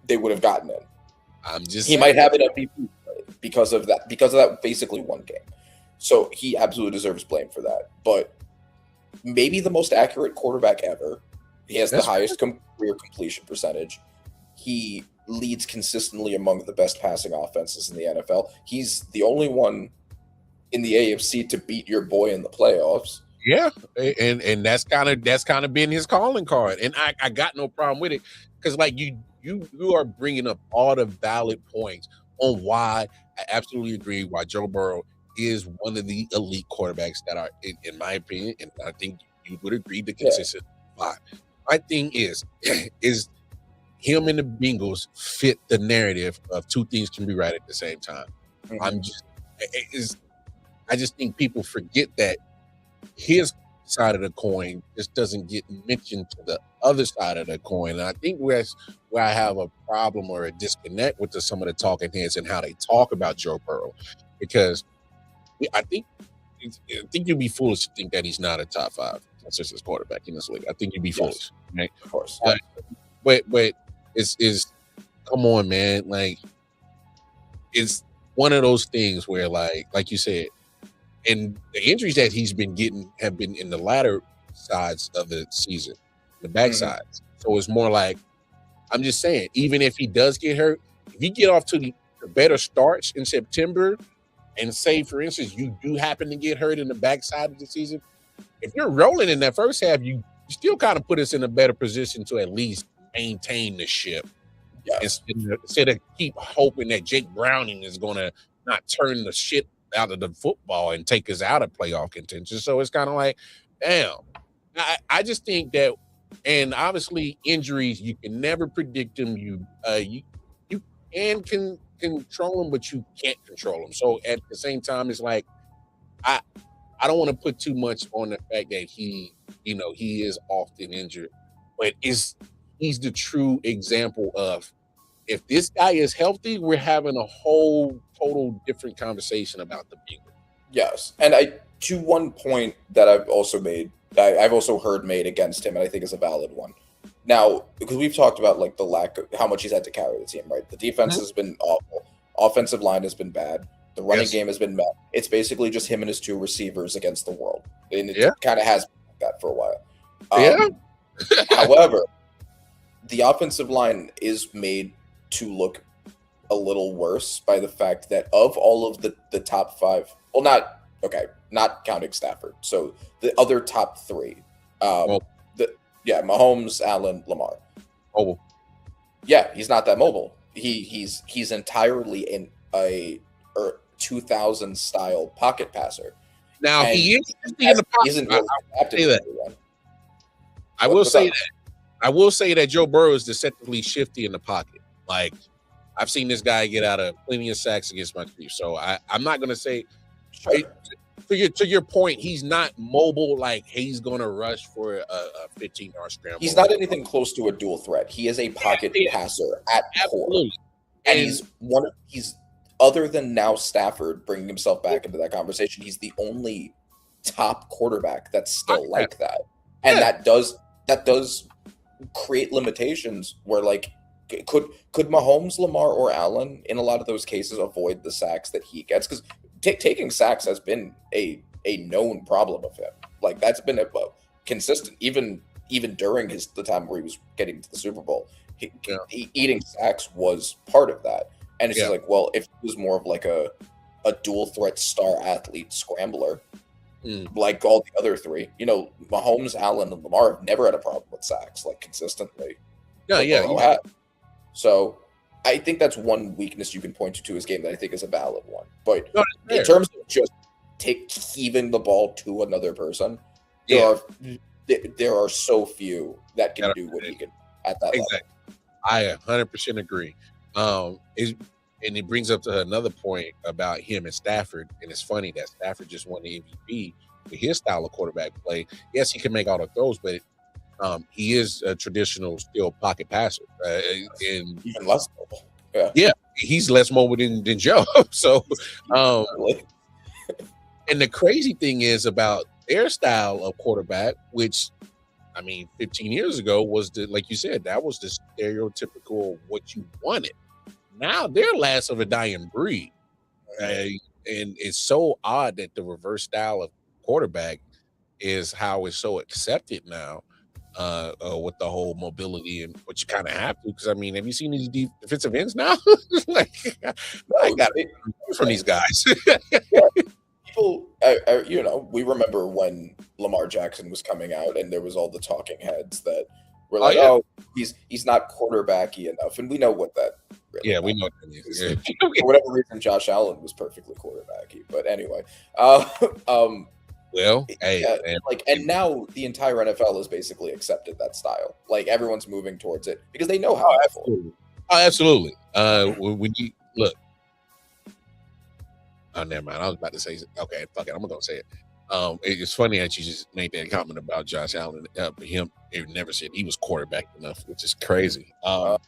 they would have gotten in. He might have an MVP because of that basically one game. So he absolutely deserves blame for that. But maybe the most accurate quarterback ever. He has the highest career completion percentage. He leads consistently among the best passing offenses in the NFL. He's the only one in the AFC to beat your boy in the playoffs. Yeah, and that's kind of been his calling card, and I got no problem with it, because like you are bringing up all the valid points on why I absolutely agree why Joe Burrow is one of the elite quarterbacks that are, in my opinion, and I think you would agree, the consistent five. My thing is him and the Bengals fit the narrative of two things can be right at the same time. I just think people forget that his side of the coin just doesn't get mentioned to the other side of the coin. And I think where I have a problem or a disconnect with some of the talking heads and how they talk about Joe Burrow, because I think you'd be foolish to think that he's not a top 5 consistent quarterback in this league. I think you'd be foolish, right? Of course. But it's come on, man. Like, it's one of those things where, like you said, and the injuries that he's been getting have been in the latter sides of the season, the back sides. So it's more like, I'm just saying, even if he does get hurt, if you get off to the better starts in September, and say, for instance, you do happen to get hurt in the backside of the season, if you're rolling in that first half, you still kind of put us in a better position to at least maintain the ship. Yes. Instead of keep hoping that Jake Browning is going to not turn the shit out of the football and take us out of playoff contention. So it's kind of like, damn. I just think that, and obviously injuries, you can never predict them. You can control them, but you can't control them. So at the same time, it's like, I don't want to put too much on the fact that he is often injured, but he's the true example of, if this guy is healthy, we're having a whole total different conversation about the Bengals. Yes. And to one point that I've also heard made against him, and I think is a valid one. Now, because we've talked about like the lack of how much he's had to carry the team, right? The defense has been awful. Offensive line has been bad. The running game has been bad. It's basically just him and his 2 receivers against the world. And it kind of has been like that for a while. However, the offensive line is made to look a little worse by the fact that of all of the top five, well, not counting Stafford, so the other top three, Mahomes, Allen, Lamar. Mobile. Yeah, he's not that mobile. He's entirely in a 2000 style pocket passer. Now And he is in the pocket. isn't really adapted say to that. everyone. I will say that. I will say that Joe Burrow is deceptively shifty in the pocket. Like, I've seen this guy get out of plenty of sacks against my Chiefs. So I'm not going to say, Sure. to your point, he's not mobile. Like he's going to rush for a 15-yard scramble. He's not anything close to a dual threat. He is a pocket passer at core, Absolutely. and he's other than now Stafford bringing himself back into that conversation. He's the only top quarterback that's still like that, and that does create limitations where like. Could Mahomes, Lamar, or Allen in a lot of those cases avoid the sacks that he gets? Because taking sacks has been a known problem of him. Like that's been consistent, even during the time where he was getting to the Super Bowl. Eating sacks was part of that, and it's just like, well, if he was more of like a dual threat star athlete scrambler, like all the other three, Mahomes, Allen, and Lamar have never had a problem with sacks like consistently. Yeah. So I think that's one weakness you can point to his game that I think is a valid one. But in terms of just heaving the ball to another person, there are so few that can do what he can at that level. I 100% agree. And it brings up to another point about him and Stafford. And it's funny that Stafford just won the MVP for his style of quarterback play. Yes, he can make all the throws, but he is a traditional still pocket passer, and even less mobile. Yeah, he's less mobile than Joe. So, and the crazy thing is about their style of quarterback, which 15 years ago was like you said, that was the stereotypical what you wanted. Now they're last of a dying breed, and it's so odd that the reverse style of quarterback is how it's so accepted now. With the whole mobility and what you kind of have to, because have you seen these defensive ends now? I got it from these guys. People, we remember when Lamar Jackson was coming out, and there was all the talking heads that were like, he's not quarterbacky enough, and we know what that. Really we know what that means. For whatever reason, Josh Allen was perfectly quarterbacky, but anyway. Well, and now the entire NFL has basically accepted that style. Like everyone's moving towards it because they know how. Absolutely. When you look, never mind. I was about to say, okay, fuck it. I'm gonna say it. It's funny that you just made that comment about Josh Allen. Him, he never said he was quarterback enough, which is crazy. And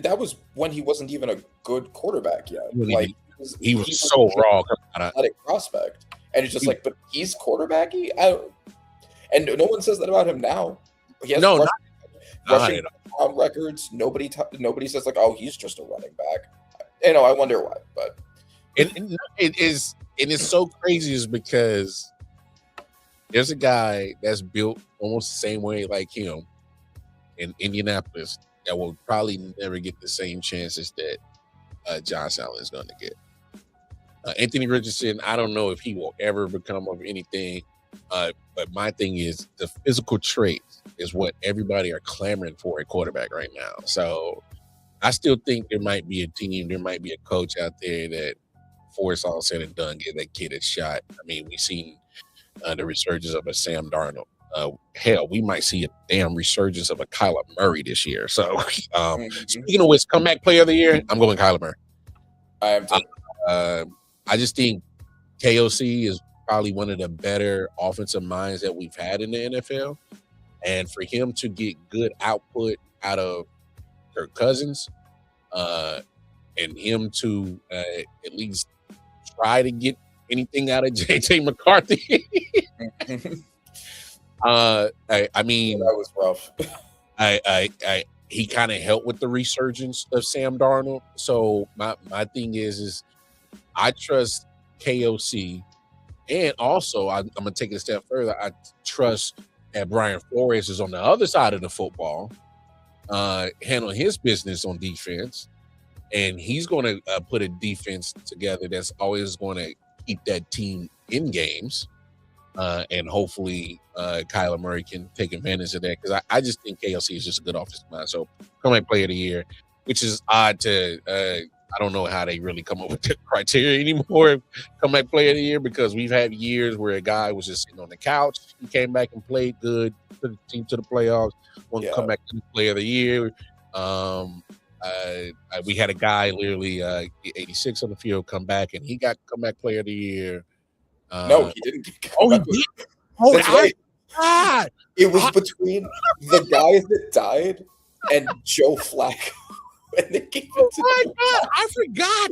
that was when he wasn't even a good quarterback yet. He was so raw, athletic prospect. And it's just but he's quarterbacky? And no one says that about him now. He has rushing records. Nobody says he's just a running back. I wonder why. But it's so crazy is because there's a guy that's built almost the same way like him in Indianapolis that will probably never get the same chances that Josh Allen is going to get. Anthony Richardson, I don't know if he will ever become of anything, but my thing is the physical traits is what everybody are clamoring for at quarterback right now. So I still think there might be a team, there might be a coach out there that, before it's all said and done, give that kid a shot. we've seen the resurgence of a Sam Darnold. Hell, we might see a damn resurgence of a Kyler Murray this year. So speaking of which, comeback player of the year, I'm going Kyler Murray. I am too. I just think KOC is probably one of the better offensive minds that we've had in the NFL. And for him to get good output out of Kirk Cousins, and him to at least try to get anything out of JJ McCarthy. That was rough. He kind of helped with the resurgence of Sam Darnold. So my thing is I trust KOC, and also I'm gonna take it a step further. I trust that Brian Flores is on the other side of the football, handling his business on defense, and he's going to put a defense together that's always going to keep that team in games. And hopefully Kyler Murray can take advantage of that, because I just think KLC is just a good offensive mind. So comeback player of the year, which is odd to I don't know how they really come up with the criteria anymore. Comeback player of the year, because we've had years where a guy was just sitting on the couch, he came back and played good, took the team to the playoffs, won the comeback player of the year. We had a guy literally 86 on the field come back, and he got comeback player of the year. No, he didn't. Oh, he did. Oh, that's right. God. It was between the guy that died and Joe Flacco, and they gave it to my God, I forgot.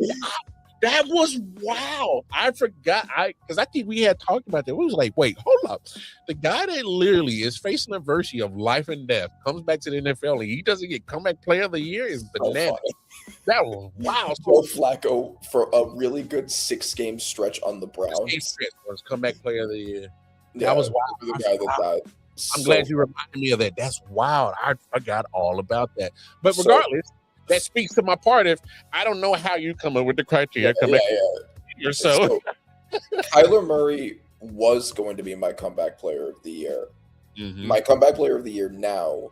That was wow. I forgot. Because I think we had talked about that. We was like, wait, hold up. The guy that literally is facing adversity of life and death comes back to the NFL and he doesn't get comeback player of the year is bananas. That was wow. Joe Flacco for a really good 6-game stretch on the Browns was comeback player of the year. Yeah, that was wild. The guy that died. I'm glad you reminded me of that. That's wild. I forgot all about that. But regardless, that speaks to my part. If I don't know how you come up with the criteria, so Kyler Murray was going to be my comeback player of the year. Mm-hmm. My comeback player of the year now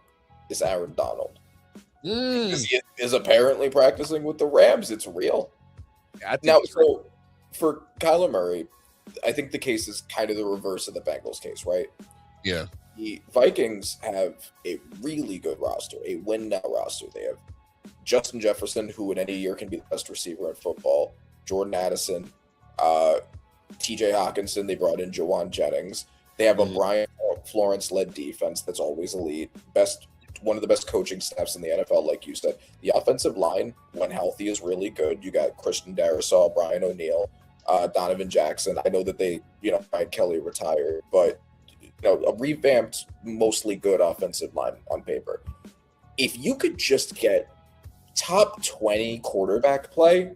is Aaron Donald. Because he is apparently practicing with the Rams. It's real. Yeah, now, so for Kyler Murray, I think the case is kind of the reverse of the Bengals case, right? Yeah. The Vikings have a really good roster, a win-now roster. They have Justin Jefferson, who in any year can be the best receiver in football, Jordan Addison, TJ Hawkinson. They brought in Jawan Jennings. They have a Brian Florence-led defense that's always elite. One of the best coaching staffs in the NFL, like you said. The offensive line, when healthy, is really good. You got Christian Darrisaw, Brian O'Neill, Donovan Jackson. I know that they, Brian Kelly retired, but a revamped, mostly good offensive line on paper. If you could just get top 20 quarterback play,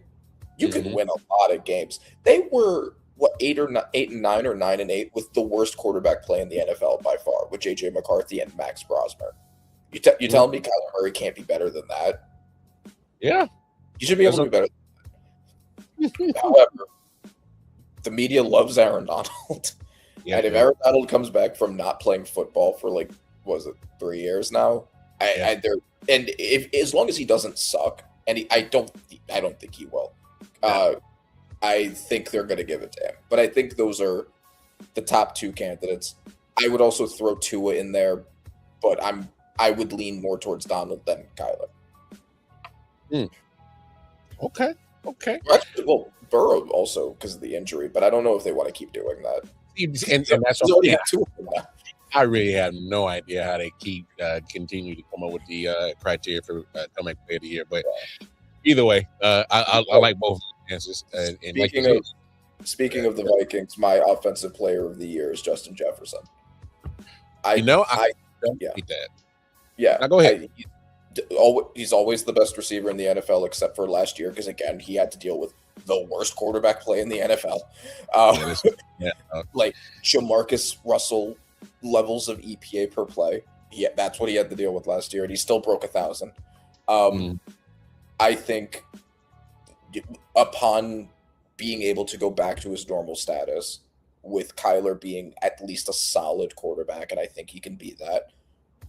you could win a lot of games. They were 8 and 9 or 9 and 8 with the worst quarterback play in the NFL by far, with JJ McCarthy and Max Brosmer. You telling me Kyler Murray can't be better than that? Yeah, you should be able to be better than that. However, the media loves Aaron Donald. Yeah, and if Aaron Donald comes back from not playing football for 3 years now, as long as he doesn't suck, and I don't think he will. I think they're going to give it to him. But I think those are the top 2 candidates. I would also throw Tua in there, but I would lean more towards Donald than Kyler. Okay. Actually, well, Burrow also because of the injury, but I don't know if they want to keep doing that. And that's I really have no idea how they keep continue to come up with the criteria for comeback player of the year. But either way, I like both answers. Speaking of the Vikings, my offensive player of the year is Justin Jefferson. I don't hate that. Yeah, now go ahead. He's always the best receiver in the NFL, except for last year, because again he had to deal with the worst quarterback play in the NFL. Like Jamarcus Russell levels of EPA per play. Yeah, that's what he had to deal with last year, and he still broke 1,000. I think upon being able to go back to his normal status, with Kyler being at least a solid quarterback, and I think he can be that.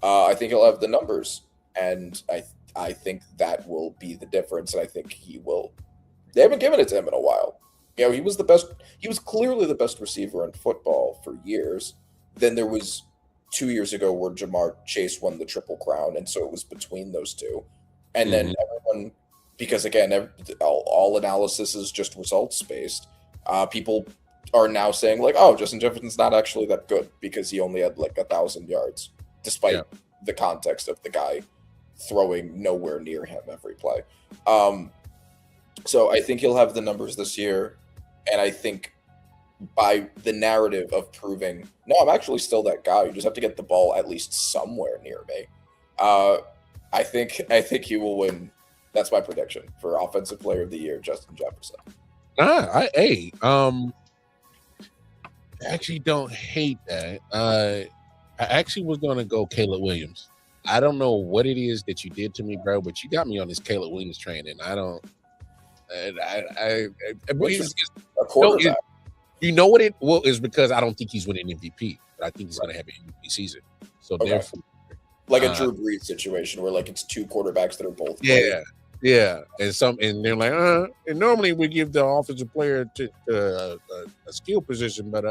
I think he'll have the numbers, and I think that will be the difference, and I think he will. They haven't given it to him in a while. He was the best. He was clearly the best receiver in football for years. Then there was 2 years ago where Jamar Chase won the Triple Crown, and so it was between those two. And then everyone, because again, all analysis is just results based. People are now saying Justin Jefferson's not actually that good because he only had 1,000 yards, despite the context of the guy throwing nowhere near him every play. So I think he'll have the numbers this year, and I think by the narrative of proving, no, I'm actually still that guy. You just have to get the ball at least somewhere near me. I think he will win. That's my prediction for Offensive Player of the Year, Justin Jefferson. I actually don't hate that. I actually was going to go Caleb Williams. I don't know what it is that you did to me, bro, but you got me on this Caleb Williams train, and I don't. Which It's, is a quarterback. you know what it well is because I don't think he's winning MVP, but I think he's going to have an MVP season. So Okay. therefore, Like a Drew Brees situation where like it's two quarterbacks that are both great. yeah, and they're like, and normally we give the offensive player to a skill position, but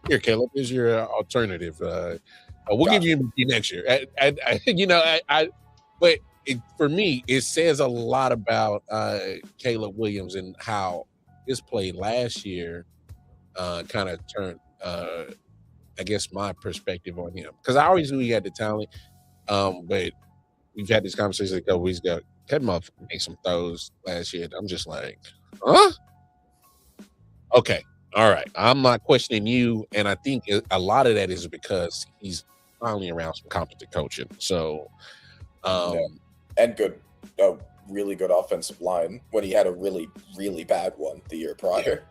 here, Caleb, is your alternative. We'll give you MVP next year. But for me, it says a lot about Caleb Williams and how his play last year kind of turned, I guess, my perspective on him, because I always knew he had the talent, but we've had this conversation a couple weeks ago. That motherfucker made some throws last year. I'm just like, huh? Okay. All right. I'm not questioning you. And I think a lot of that is because he's finally around some competent coaching. So, and really good offensive line when he had a really, really bad one the year prior.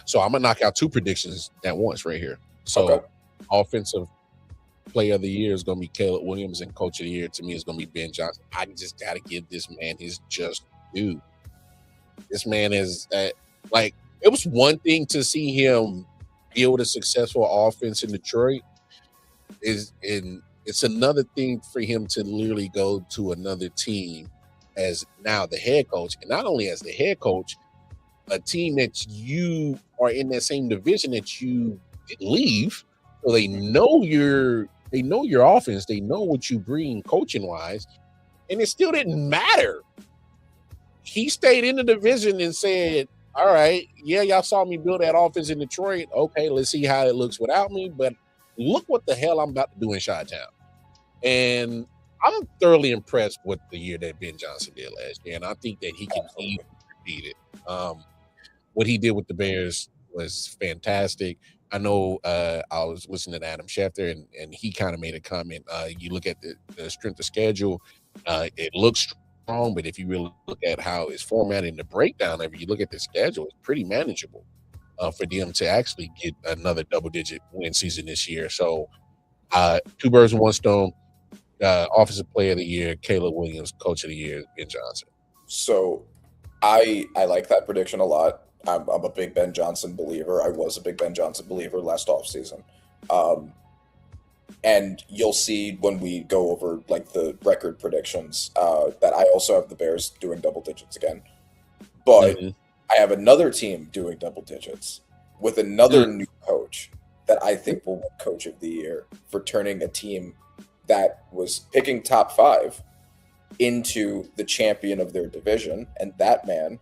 So I'm going to knock out two predictions at once right here. So offensive player of the year is going to be Caleb Williams, and coach of the year to me is going to be Ben Johnson. I just got to give this man his just due. This man is like, it was one thing to see him build a successful offense in Detroit. It's another thing for him to literally go to another team as now the head coach, and not only as the head coach, a team that you are in that same division that you leave, so they know your offense, they know what you bring coaching wise, and it still didn't matter. He stayed in the division and said, all right, yeah, y'all saw me build that offense in Detroit. Okay, let's see how it looks without me, but look what the hell I'm about to do in Chi-Town. And I'm thoroughly impressed with the year that Ben Johnson did last year, and I think that he can easily repeat it. What he did with the Bears was fantastic. I know I was listening to Adam Schefter, and he kind of made a comment. You look at the strength of schedule, it looks strong, but if you really look at how it's formatted in the breakdown of it, you look at the schedule, it's pretty manageable for them to actually get another double-digit win season this year. So two birds with one stone, offensive player of the year, Caleb Williams, coach of the year, Ben Johnson. So I like that prediction a lot. I'm a big Ben Johnson believer. I was a big Ben Johnson believer last offseason. And you'll see when we go over like the record predictions that I also have the Bears doing double digits again. But I have another team doing double digits with another new coach that I think will win coach of the year for turning a team that was picking top 5 into the champion of their division. And that man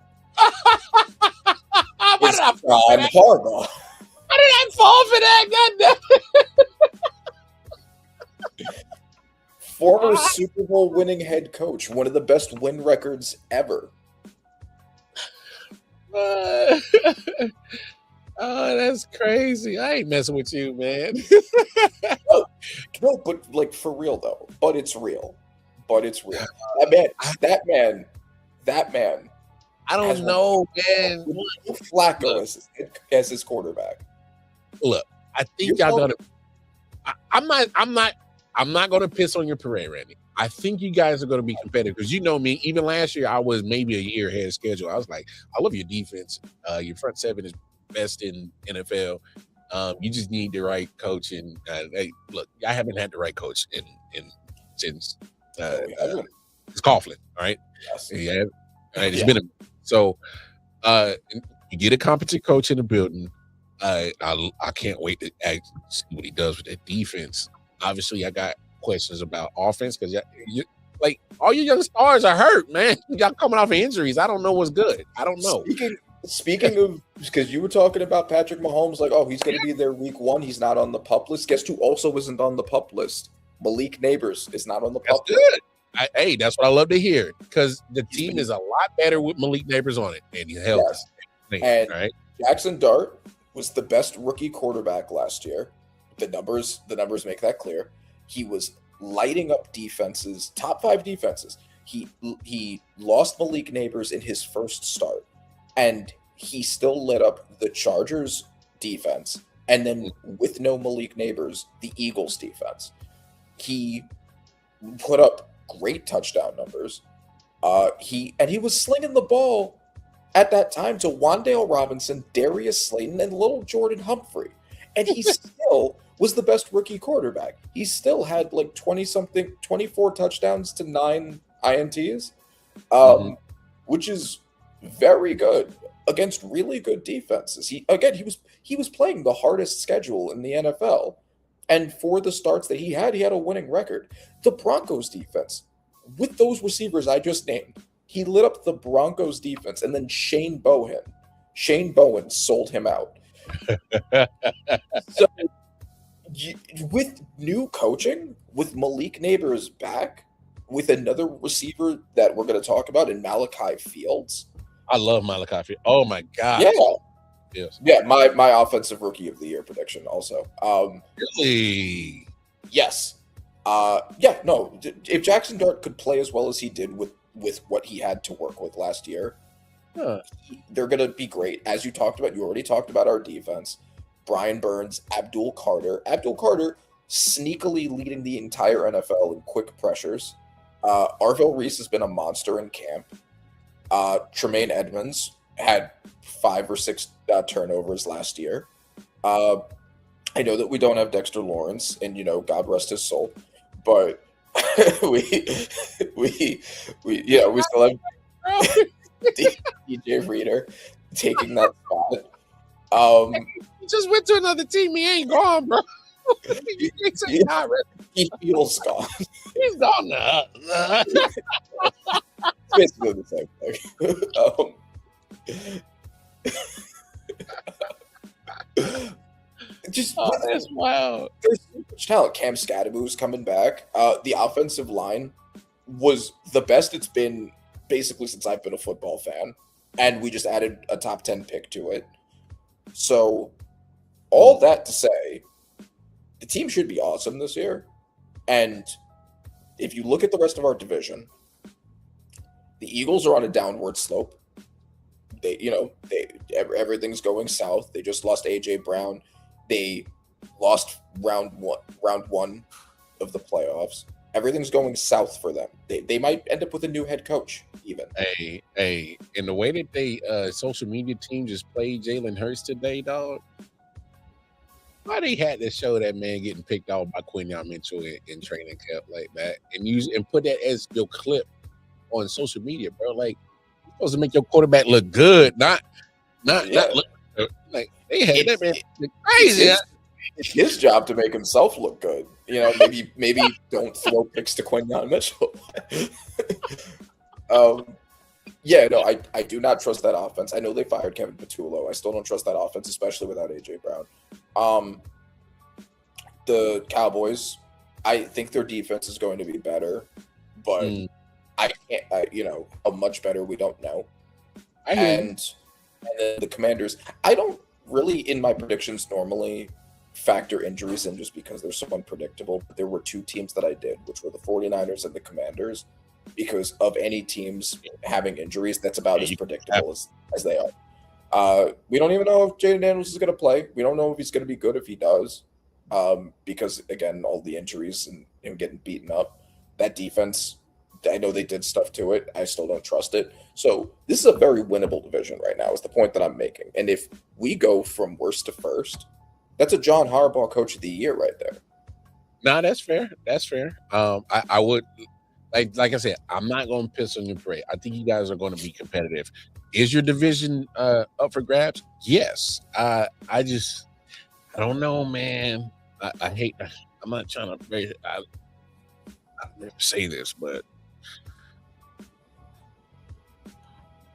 is John Harbaugh. How did I fall for that? Goddamn. Former Super Bowl winning head coach, one of the best win records ever. Oh, that's crazy. I ain't messing with you, man. No, but like for real though. But it's real. That man. I don't know, man. Flacco as his quarterback. Look, I think y'all gonna. I'm not gonna piss on your parade, Randy. I think you guys are gonna be competitive because you know me. Even last year, I was maybe a year ahead of schedule. I was like, I love your defense. Your front seven is best in NFL. You just need the right coach. And hey, look, I haven't had the right coach since it's Coughlin. All right, yes. Yeah, all right. It's been so. You get a competent coach in the building. I can't wait to see what he does with that defense. Obviously, I got questions about offense because like all your young stars are hurt, man. Y'all coming off of injuries. I don't know what's good. I don't know. Speaking of, because you were talking about Patrick Mahomes, like, oh, he's going to be there week 1. He's not on the PUP list. Guess who also isn't on the PUP list? Malik Neighbors is not on the PUP list. Hey, that's what I love to hear because the team is a lot better with Malik Neighbors on it, and he helped us. And right? Jackson Dart was the best rookie quarterback last year. The numbers make that clear. He was lighting up defenses, top 5 defenses. He lost Malik Neighbors in his first start, and he still lit up the Chargers defense, and then with no Malik Neighbors, the Eagles defense. He put up great touchdown numbers. He was slinging the ball at that time to Wan'Dale Robinson, Darius Slayton, and little Jordan Humphrey, and he still was the best rookie quarterback. He still had like 24 touchdowns to 9 INTs, which is very good against really good defenses. He was playing the hardest schedule in the NFL, and for the starts that he had a winning record. The Broncos defense, with those receivers I just named, he lit up the Broncos defense, and then Shane Bowen sold him out. So with new coaching, with Malik Neighbors back, with another receiver that we're going to talk about in Malachi Fields. I love Malachi Fields. Oh my God. Yeah. Yes. Yeah, my offensive rookie of the year prediction also. Really? Yes. If Jackson Dart could play as well as he did with what he had to work with last year, they're going to be great. As you already talked about our defense. Brian Burns, Abdul Carter sneakily leading the entire NFL in quick pressures. Arvell Reese has been a monster in camp. Tremaine Edmonds had 5 or 6 turnovers last year. I know that we don't have Dexter Lawrence, and God rest his soul, but we still have DJ Reader taking that spot. He just went to another team. He ain't gone, bro. He feels gone. He's gone now. Basically the same thing. That's wild. There's so much talent. Cam Scadaboo's coming back. The offensive line was the best it's been basically since I've been a football fan, and we just added a top 10 pick to it. So, all that to say, the team should be awesome this year. And if you look at the rest of our division, the Eagles are on a downward slope. Everything's going south. They just lost AJ Brown. They lost round one of the playoffs. Everything's going south for them. They might end up with a new head coach, even. Hey, in the way that they social media team just played Jalen Hurts today, dog. Why they had to show that man getting picked off by Quinyon Mitchell in training camp like that, and put that as your clip on social media, bro? Like, you're supposed to make your quarterback look good, not look like they had that man look crazy. It's his job to make himself look good. Maybe don't throw picks to Quinyon Mitchell. I do not trust that offense. I know they fired Kevin Patullo. I still don't trust that offense, especially without AJ Brown. The Cowboys, I think their defense is going to be better, but I can't. A much better. We don't know. And then the Commanders. I don't really, in my predictions, normally factor injuries in just because they're so unpredictable. But there were 2 teams that I did, which were the 49ers and the Commanders, because of any teams having injuries, that's about as predictable as they are. We don't even know if Jaden Daniels is going to play. We don't know if he's going to be good if he does, because, again, all the injuries and him getting beaten up. That defense, I know they did stuff to it. I still don't trust it. So this is a very winnable division right now is the point that I'm making. And if we go from worst to first, that's a John Harbaugh Coach of the Year right there. No, that's fair. That's fair. I would, like I said, I'm not going to piss on your parade. I think you guys are going to be competitive. Is your division up for grabs? Yes. I don't know, man. I hate. I'm not trying to. I never say this, but I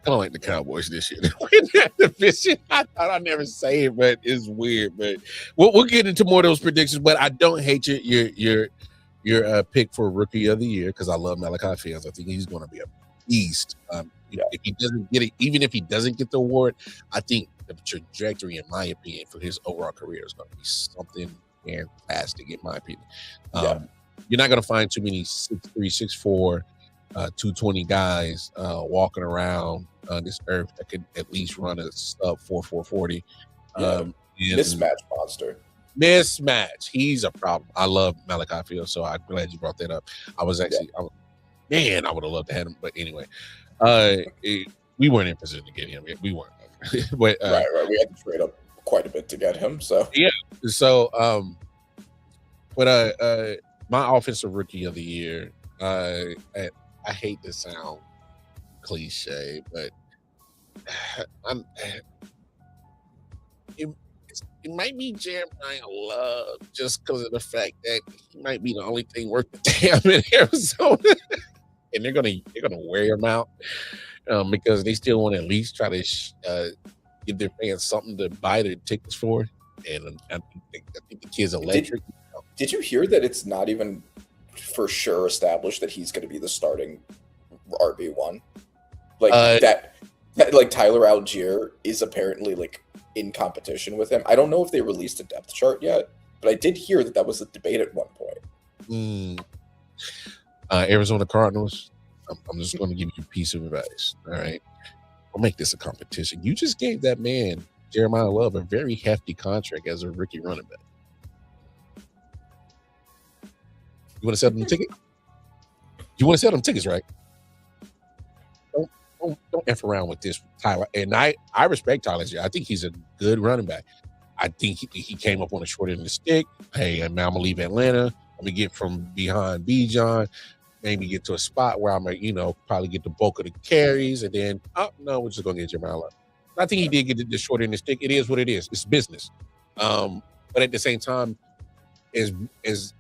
don't like the Cowboys this year. In that division, I thought I'd never say it, but it's weird. But we'll get into more of those predictions. But I don't hate your pick for Rookie of the Year because I love Malachi Fields. I think he's going to be a beast. If he doesn't get it, even if he doesn't get the award, I think the trajectory, in my opinion, for his overall career is going to be something fantastic, in my opinion. You're not going to find too many 6'3", 6'4", 220 guys walking around this earth that could at least run a sub 4.40. Mismatch monster. mismatch. He's a problem. I love Malachi Fields, so I'm glad you brought that up. I was actually, I would have loved to have him, but anyway, we weren't in position to get him. We weren't, but right. We had to trade up quite a bit to get him. So yeah. So but my offensive rookie of the year. I hate to sound cliche, but it might be Jeremiah Love just because of the fact that he might be the only thing worth the damn in Arizona, and they're gonna wear him out because they still want to at least try to give their fans something to buy their tickets for, and I think the kid's electric. Did you hear that it's not even for sure established that he's going to be the starting RB1? Like that like Tyler Algier is apparently like in competition with him. I don't know if they released a depth chart yet, but I did hear that was a debate at one point. Arizona Cardinals, I'm just going to give you a piece of advice. All right, I'll make this a competition. You just gave that man Jeremiah Love a very hefty contract as a rookie running back. You want to sell them tickets? You want to sell them tickets, right? Don't F around with this, Tyler. And I respect Tyler. I think he's a good running back. I think he came up on the short end of the stick. Hey, and now I'm going to leave Atlanta. Let me get from behind Bijan, maybe get to a spot where I'm going to, probably get the bulk of the carries. And then, no, we're just going to get Jeremiah Love. I think he did get the short end of the stick. It is what it is. It's business. But at the same time, is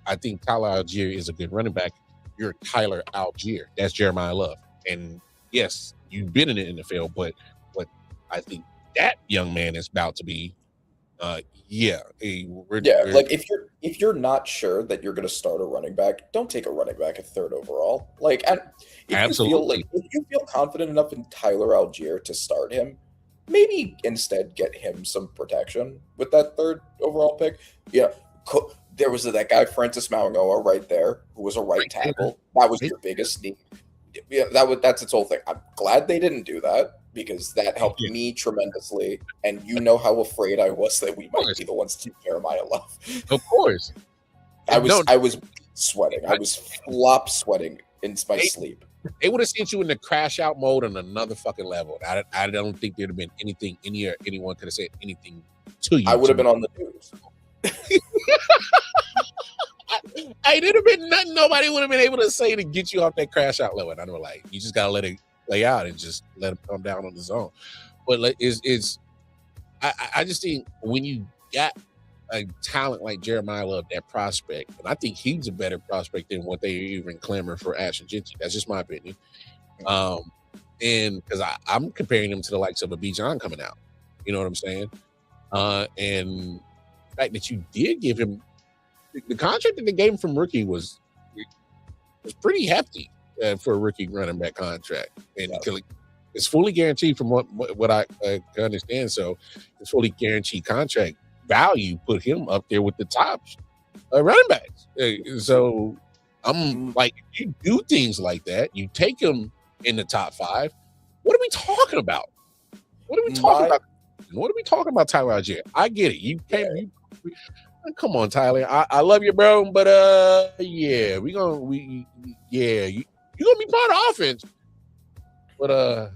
I think Tyler Algier is a good running back. You're Tyler Algier. That's Jeremiah Love. And yes, you've been in the NFL, but I think that young man is about to be, like if you're not sure that you're going to start a running back, don't take a running back at third overall. Like, absolutely, if you feel confident enough in Tyler Algier to start him, maybe instead get him some protection with that third overall pick. Yeah. There was that guy, Francis Mauigoa, right there, who was a right tackle. That was your biggest need. Yeah, that's its whole thing. I'm glad they didn't do that because that helped me tremendously. And you know how afraid I was that we might be the ones to Jeremiah Love. Of course. I was sweating. I was flop sweating in my sleep. They would have sent you in the crash out mode on another fucking level. I don't think there'd have been anything anyone could have said anything to you. I would have been on the news. Hey, there'd have been nothing nobody would have been able to say to get you off that crash out level. And I know, like, you just gotta let it play out and just let him come down on the zone. But like, I just think when you got a talent like Jeremiah Love, that prospect, and I think he's a better prospect than what they even clamor for Ashton Genty. That's just my opinion. And because I'm comparing him to the likes of a Bijan coming out. You know what I'm saying? And the fact that you did give him the contract that they gave him from rookie was pretty hefty for a rookie running back contract, and it's fully guaranteed from what I can understand. So it's fully guaranteed contract value put him up there with the top running backs. So I'm like, if you do things like that, you take him in the top 5. What are we talking about? What are we talking about? What are we talking about, Tyler Algier? I get it. You came. Come on, Tyler. I love you, bro. But you're gonna be part of offense. But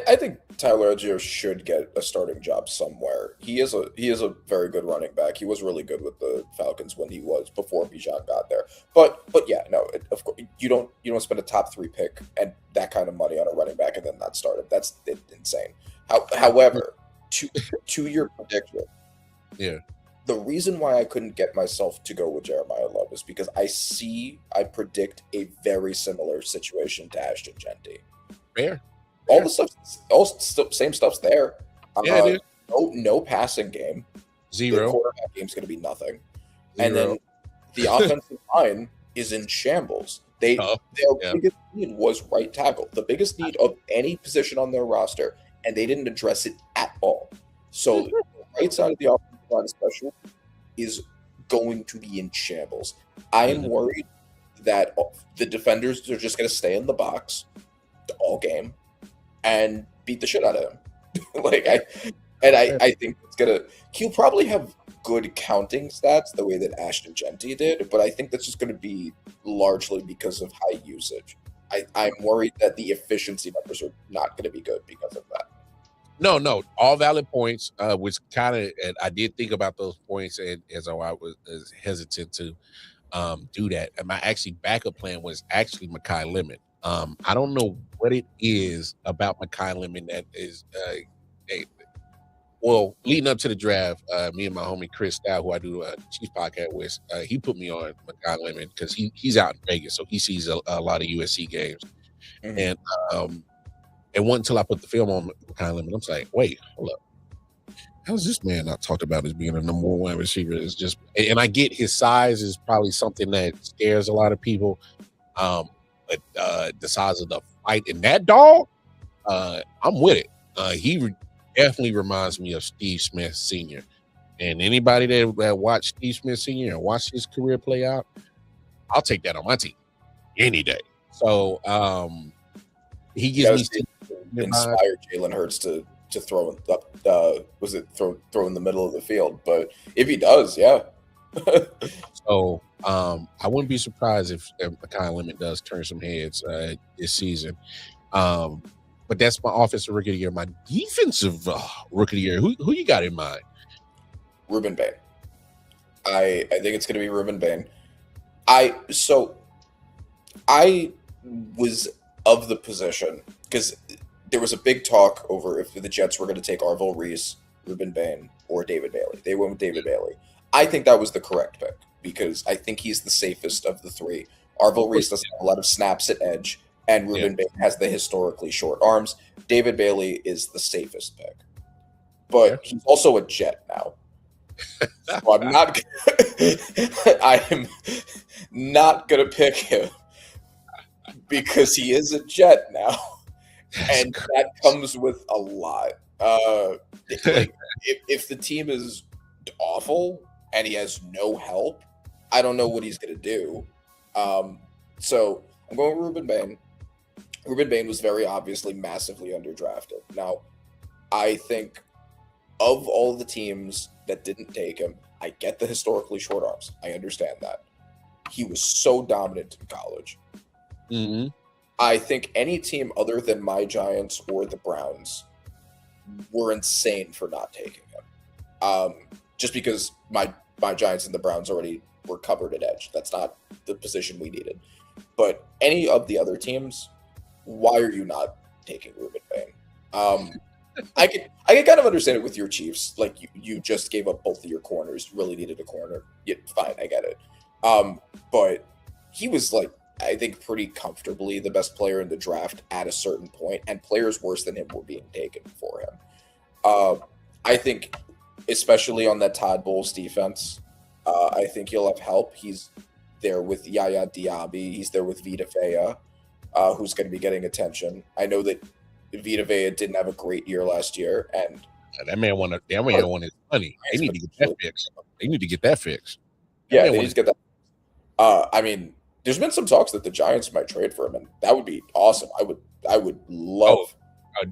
I think Tyler Algier should get a starting job somewhere. He is a very good running back. He was really good with the Falcons when he was before Bijan got there. But yeah, no, of course you don't spend a top 3 pick and that kind of money on a running back and then not start him. That's insane. However, to your prediction, the reason why I couldn't get myself to go with Jeremiah Love is because I predict a very similar situation to Ashton Genty. Fair. All the stuff, same stuff's there. Yeah, no passing game. 0. The quarterback game's going to be nothing. 0. And then the offensive line is in shambles. Their biggest need was right tackle, the biggest need of any position on their roster, and they didn't address it at all. So the right side of the offensive line, especially, is going to be in shambles. I am worried that the defenders are just going to stay in the box all game and beat the shit out of him. I think it's gonna. He'll probably have good counting stats the way that Ashton Genty did, but I think that's just going to be largely because of high usage. I'm worried that the efficiency numbers are not going to be good because of that. No, all valid points. Which kind of, and I did think about those points, and as I was hesitant to do that. And my actually backup plan was actually Makai Lemon. I don't know what it is about Makai Lemon that is. Well, leading up to the draft, me and my homie Chris Stout, who I do a Chiefs podcast with, he put me on Makai Lemon because he's out in Vegas, so he sees a lot of USC games. Mm-hmm. And it wasn't until I put the film on Makai Lemon, I'm like, wait, hold up. How's this man not talked about as being a number one receiver? It's just, and I get his size is probably something that scares a lot of people. But the size of the fight in that dog, I'm with it. He definitely reminds me of Steve Smith Sr. And anybody that watched Steve Smith Sr. and watched his career play out, I'll take that on my team any day. So he gives me inspire Jalen Hurts to throw up. Throw in the middle of the field? But if he does, yeah. So I wouldn't be surprised if Makai Lemon does turn some heads this season. But that's my offensive rookie of the year. My defensive rookie of the year. Who you got in mind? Ruben Bain. I think it's going to be Ruben Bain. I was of the position because there was a big talk over if the Jets were going to take Arvil Reese, Ruben Bain, or David Bailey. They went with David Bailey. I think that was the correct pick because I think he's the safest of the three. Arvil Reese doesn't have a lot of snaps at edge, and Ruben Bain has the historically short arms. David Bailey is the safest pick. But he's also a Jet now. So I am not going to pick him because he is a Jet now. And that comes with a lot. If the team is awful and he has no help, I don't know what he's going to do. So I'm going with Ruben Bain. Ruben Bain was very obviously massively underdrafted. Now, I think of all the teams that didn't take him, I get the historically short arms. I understand that. He was so dominant in college. Mm-hmm. I think any team other than my Giants or the Browns were insane for not taking him. Just because my Giants and the Browns already were covered at edge. That's not the position we needed. But any of the other teams, why are you not taking Ruben Bain? I can kind of understand it with your Chiefs. Like you just gave up both of your corners, really needed a corner. Yeah, fine, I get it. But he was like, I think pretty comfortably the best player in the draft at a certain point, and players worse than him were being taken for him. I think, especially on that Todd Bowles defense, I think he'll have help. He's there with Yaya Diaby. He's there with Vita Vea, who's going to be getting attention. I know that Vita Vea didn't have a great year last year, and that man wanted his money. They need to get that fixed. They need to get that fixed. Yeah, they need to get that. I mean, there's been some talks that the Giants might trade for him, and that would be awesome. I would love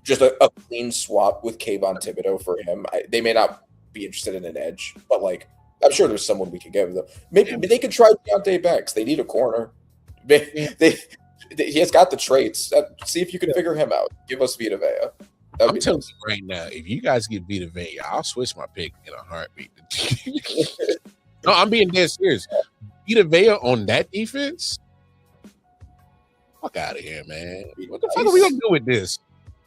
just a clean swap with Kayvon Thibodeau for him. They may not be interested in an edge, but like I'm sure there's someone we could give them. Maybe they could try Deontay Banks. They need a corner. He has got the traits. See if you can figure him out. Give us Vita Vea. I'm telling you right now, if you guys get Vita Vea, I'll switch my pick in a heartbeat. No, I'm being dead serious. Vita Vea on that defense? Fuck out of here, man. What the fuck are we gonna do with this?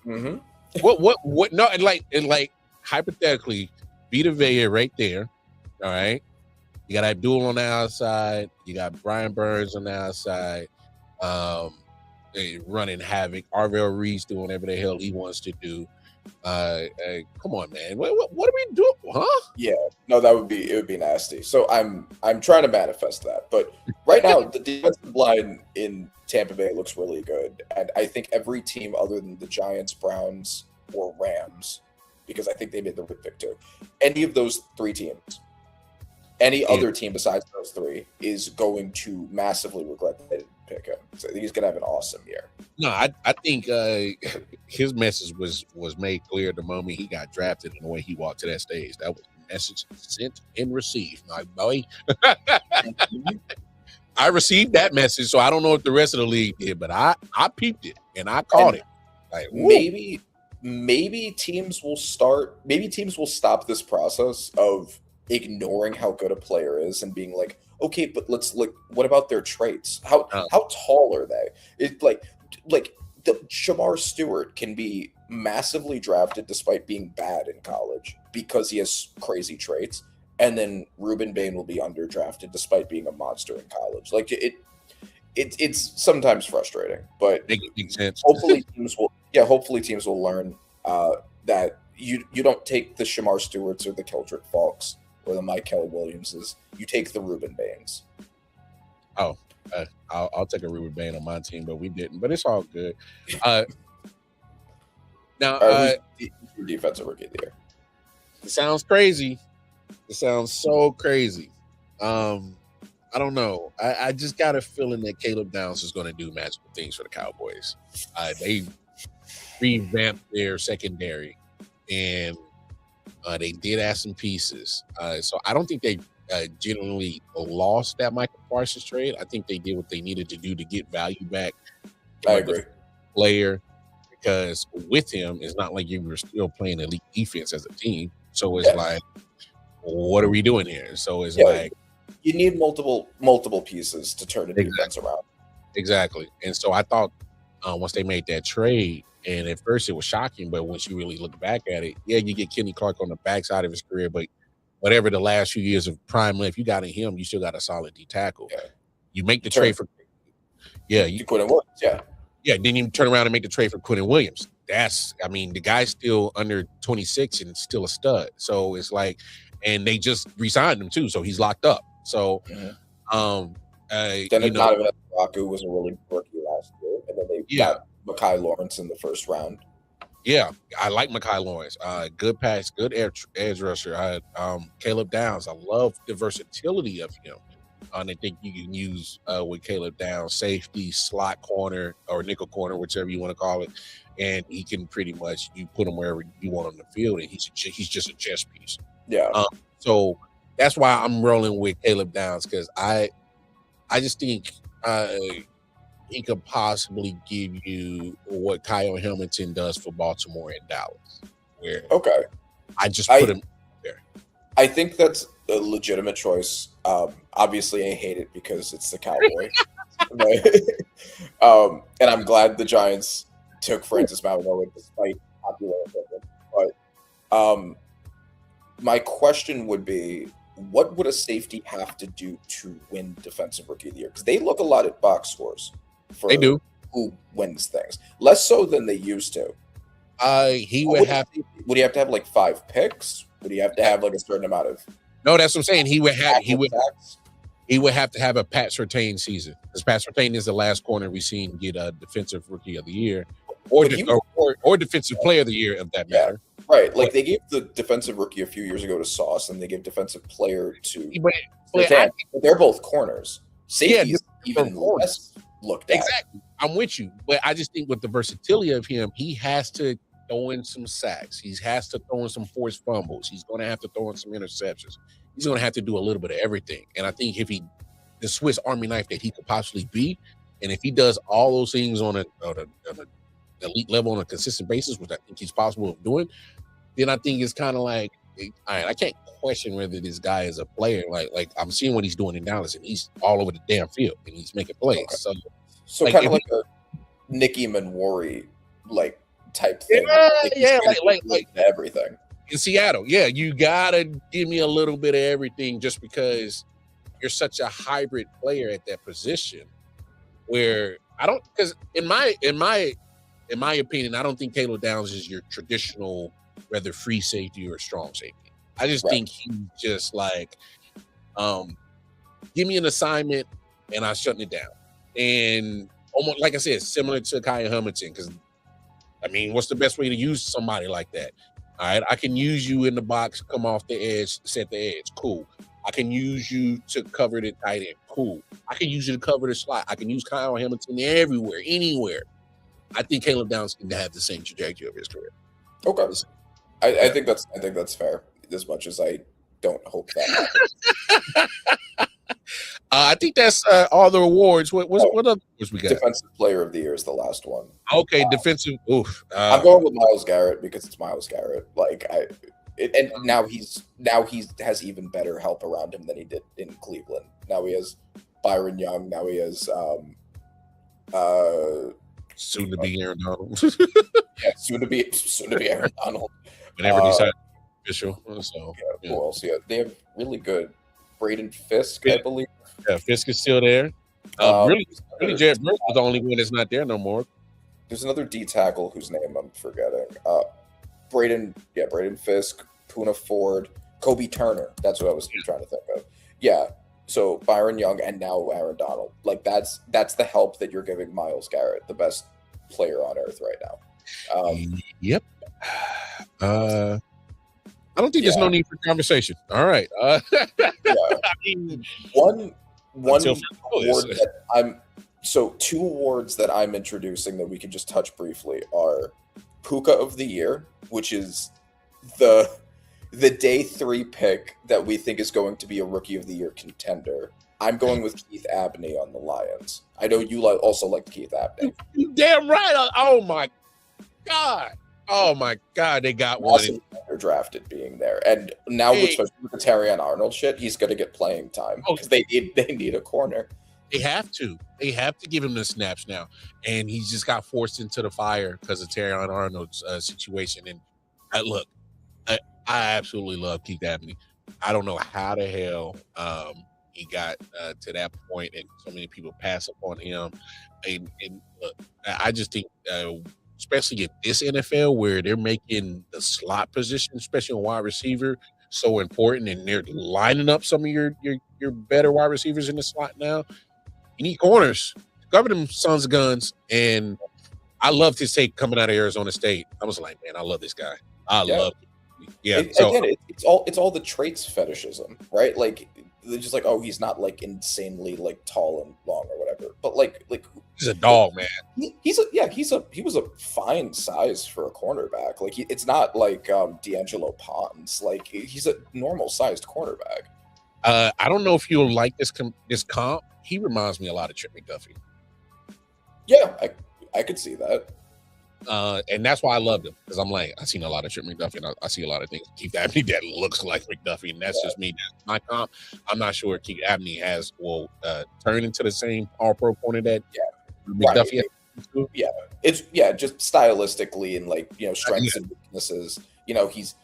Mm-hmm. What? No, like hypothetically, Vita Vea right there. All right. You got Abdul on the outside. You got Brian Burns on the outside. Running havoc. Arvell Reese doing whatever the hell he wants to do. Come on, man. What are we doing? Huh? Yeah. No, it would be nasty. So I'm trying to manifest that. But right now, the defensive line in Tampa Bay looks really good. And I think every team other than the Giants, Browns, or Rams, because I think they made the right pick too, any of those three teams, any other team besides those three is going to massively regret that they didn't pick him. So I think he's going to have an awesome year. No, I think his message was made clear the moment he got drafted and the way he walked to that stage. That was Message sent and received, my boy. I received that message, so I don't know if the rest of the league did, but I peeped it and I caught it. Like, maybe teams will stop this process of ignoring how good a player is and being like, okay, but let's look, what about their traits? How tall are they? It's like the Shamar Stewart can be massively drafted despite being bad in college because he has crazy traits, and then Ruben Bain will be underdrafted despite being a monster in college. Like it's sometimes frustrating, but makes sense. hopefully teams will learn that you don't take the Shamar Stewarts or the Keldrick Falks or the Michael Williamses. You take the Ruben Bains. Oh, I'll take a Ruben Bain on my team, but we didn't. But it's all good. Now, who's your defensive rookie of the year? It sounds crazy. It sounds so crazy. I don't know. I just got a feeling that Caleb Downs is going to do magical things for the Cowboys. They revamped their secondary, and they did add some pieces. So I don't think they genuinely lost that Michael Parsons trade. I think they did what they needed to do to get value back. I agree. Player, because with him, it's not like you were still playing elite defense as a team. So it's like, what are we doing here? So it's like you need multiple pieces to turn a defense around. Exactly. And so I thought once they made that trade, and at first it was shocking, but once you really look back at it, you get Kenny Clark on the backside of his career, but whatever the last few years of prime left, you got in him, you still got a solid D tackle. Yeah. You make the trade for Quentin Williams, then you turn around and make the trade for Quentin Williams. The guy's still under 26 and still a stud. So it's like, and they just re-signed him too, so he's locked up. So, then Donovan Raku was a really rookie last year, and then they got Mekhi Lawrence in the first round. Yeah, I like Mekhi Lawrence. Good pass, good edge rusher. Caleb Downs. I love the versatility of him. I think you can use with Caleb Downs, safety, slot corner, or nickel corner, whichever you want to call it, and he can pretty much you put him wherever you want on the field, and he's just a chess piece. Yeah. So that's why I'm rolling with Caleb Downs, because I just think he could possibly give you what Kyle Hamilton does for Baltimore and Dallas. Where I just put him there. I think that's a legitimate choice. Obviously, I hate it because it's the Cowboy. And I'm glad the Giants took Francis Mauigoa despite popular opinion. But my question would be, what would a safety have to do to win Defensive Rookie of the Year? Because they look a lot at box scores for who wins things. Less so than they used to. Would he have to have like 5 picks? Would he have to have like a certain amount of? No, that's what I'm saying. He would have to have a Pat Surtain season, because Pat Surtain is the last corner we've seen get a Defensive Rookie of the Year or Defensive Player of the Year, of that matter. Right, like they gave the Defensive Rookie a few years ago to Sauce, and they gave Defensive Player to. But they're both corners. Safety is even less looked at. Exactly, I'm with you, but I just think with the versatility of him, he has to throw in some sacks. He has to throw in some forced fumbles. He's going to have to throw in some interceptions. He's going to have to do a little bit of everything. And I think if the Swiss Army knife that he could possibly be, and if he does all those things on an elite level on a consistent basis, which I think he's possible of doing, then I think it's kind of like, all right, I can't question whether this guy is a player. Like I'm seeing what he's doing in Dallas, and he's all over the damn field, and he's making plays. Okay. So kind of like a Nicky Manwari type thing. Like everything. In Seattle, you gotta give me a little bit of everything, just because you're such a hybrid player at that position. Where because in my opinion, I don't think Caleb Downs is your traditional, whether free safety or strong safety. I just think he's just like, give me an assignment and I'm shutting it down. And almost like I said, similar to Kyle Hamilton, because what's the best way to use somebody like that? All right, I can use you in the box, come off the edge, set the edge. Cool. I can use you to cover the tight end. Cool. I can use you to cover the slot. I can use Kyle Hamilton everywhere, anywhere. I think Caleb Downs can have the same trajectory of his career. Okay. I think that's fair. As much as I don't hope that happens. I think that's all the awards. What other awards we got? Defensive Player of the Year is the last one. Okay, defensive. Oof. I'm going with Myles Garrett because it's Myles Garrett. And now he has even better help around him than he did in Cleveland. Now he has Byron Young. Now he has soon to be Aaron Donald. yeah, soon to be Aaron Donald. Whenever decided official. So who else? Yeah, they have really good Braden Fisk, I believe. Yeah, Fisk is still there. Really, Jared Brooks is the only one that's not there no more. There's another D tackle whose name I'm forgetting. Braden Fisk, Poona Ford, Kobe Turner. That's what I was trying to think of. Yeah. So Byron Young and now Aaron Donald. Like that's the help that you're giving Myles Garrett, the best player on earth right now. Yep. I don't think there's no need for conversation. All right. I mean, one award that two awards that I'm introducing that we can just touch briefly are Puka of the Year, which is the day 3 pick that we think is going to be a Rookie of the Year contender. I'm going with Keith Abney on the Lions. I know you also like Keith Abney. You damn right. Oh my God. Oh my God, they got one. Drafted being there, and now with the Terrion Arnold shit, he's going to get playing time because they need a corner. They have to give him the snaps now, and he just got forced into the fire because of Terrion Arnold's situation. And I absolutely love Keith Abney. I don't know how the hell he got to that point, and so many people pass upon him. And look, I just think. Especially in this NFL where they're making the slot position, especially on wide receiver, so important, and they're lining up some of your better wide receivers in the slot now. You need corners. Cover them sons of guns. And I loved his take coming out of Arizona State. I was like, man, I love this guy. I love him. Yeah. It's all the traits fetishism, right? Like they're just like, oh, he's not like insanely like tall and long or whatever. But like he's a dog, man. He was a fine size for a cornerback. Like it's not like D'Angelo Pons. Like he's a normal sized cornerback. I don't know if you'll like this comp. He reminds me a lot of Trent McDuffie. Yeah, I could see that. And that's why I loved him, because I'm like, I've seen a lot of Trent McDuffie, and I see a lot of things Keith Abney that looks like McDuffie, and that's just me. That's my comp. I'm not sure Keith Abney will turn into the same All-Pro corner that McDuffie has. Yeah, it's just stylistically and like strengths and weaknesses. He's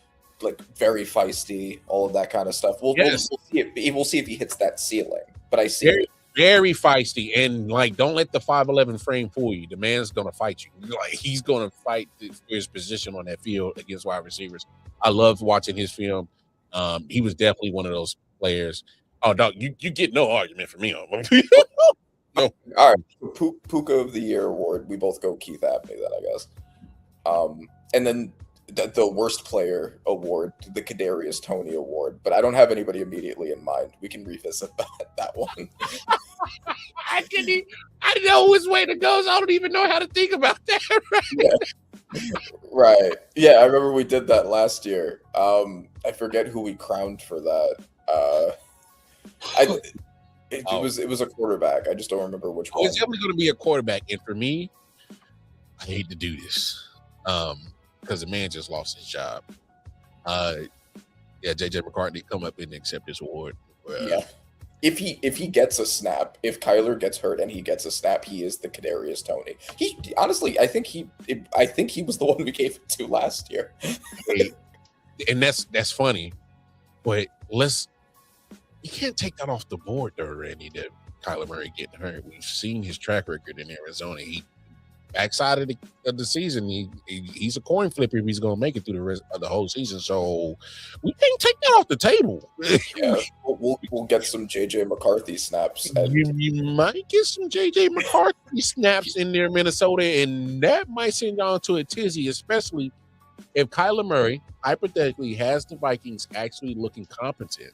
like very feisty, all of that kind of stuff. We'll see if he hits that ceiling. But I see it. Very feisty, and like, don't let the 5'11" frame fool you. The man's gonna fight you. Like, he's gonna fight for his position on that field against wide receivers. I loved watching his film. He was definitely one of those players. Oh, dog, you get no argument from me on. No. All right, Puka of the Year award. We both go Keith Abney then, I guess. And then the worst player award, the Kadarius Toney award. But I don't have anybody immediately in mind. We can revisit that one. I know which way to go, so I don't even know how to think about that. Right. Yeah, I remember we did that last year. I forget who we crowned for that. It was a quarterback. I just don't remember which one. It's definitely going to be a quarterback. And for me, I hate to do this because the man just lost his job. JJ McCartney come up and accept this award. Yeah. If he gets a snap, if Kyler gets hurt and he gets a snap, he is the Kadarius Toney. He honestly, I think he was the one we gave it to last year. And that's funny, but you can't take that off the board though, Randy. That Kyler Murray getting hurt. We've seen his track record in Arizona. He backside of the season, he's a coin flipper if he's going to make it through the rest of the whole season. So we can't take that off the table. Yeah, we'll get some JJ McCarthy snaps. You might get some JJ McCarthy snaps in there, Minnesota, and that might send on to a tizzy, especially if Kyler Murray hypothetically has the Vikings actually looking competent.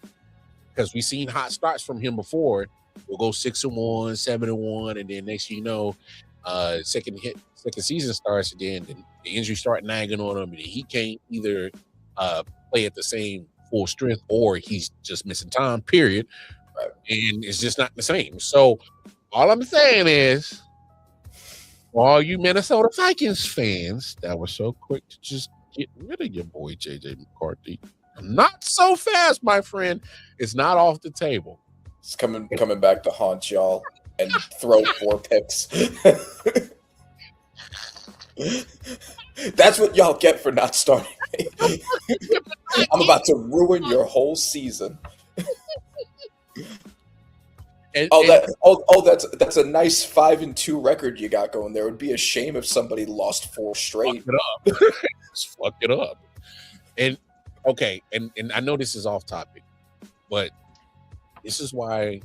Because we've seen hot starts from him before. We'll go 6-1, 7-1, and then next thing you know, second season starts, and then the injury start nagging on him, and he can't either play at the same full strength, or he's just missing time, period. Right. And it's just not the same. So all I'm saying is, all you Minnesota Vikings fans that were so quick to just get rid of your boy JJ McCarthy, not so fast, my friend. It's not off the table. It's coming back to haunt y'all and throw 4 picks. That's what y'all get for not starting me. I'm about to ruin your whole season. That's a nice 5-2 record you got going there. It would be a shame if somebody lost 4 straight. Just fuck it up. And okay, and I know this is off topic, but this is why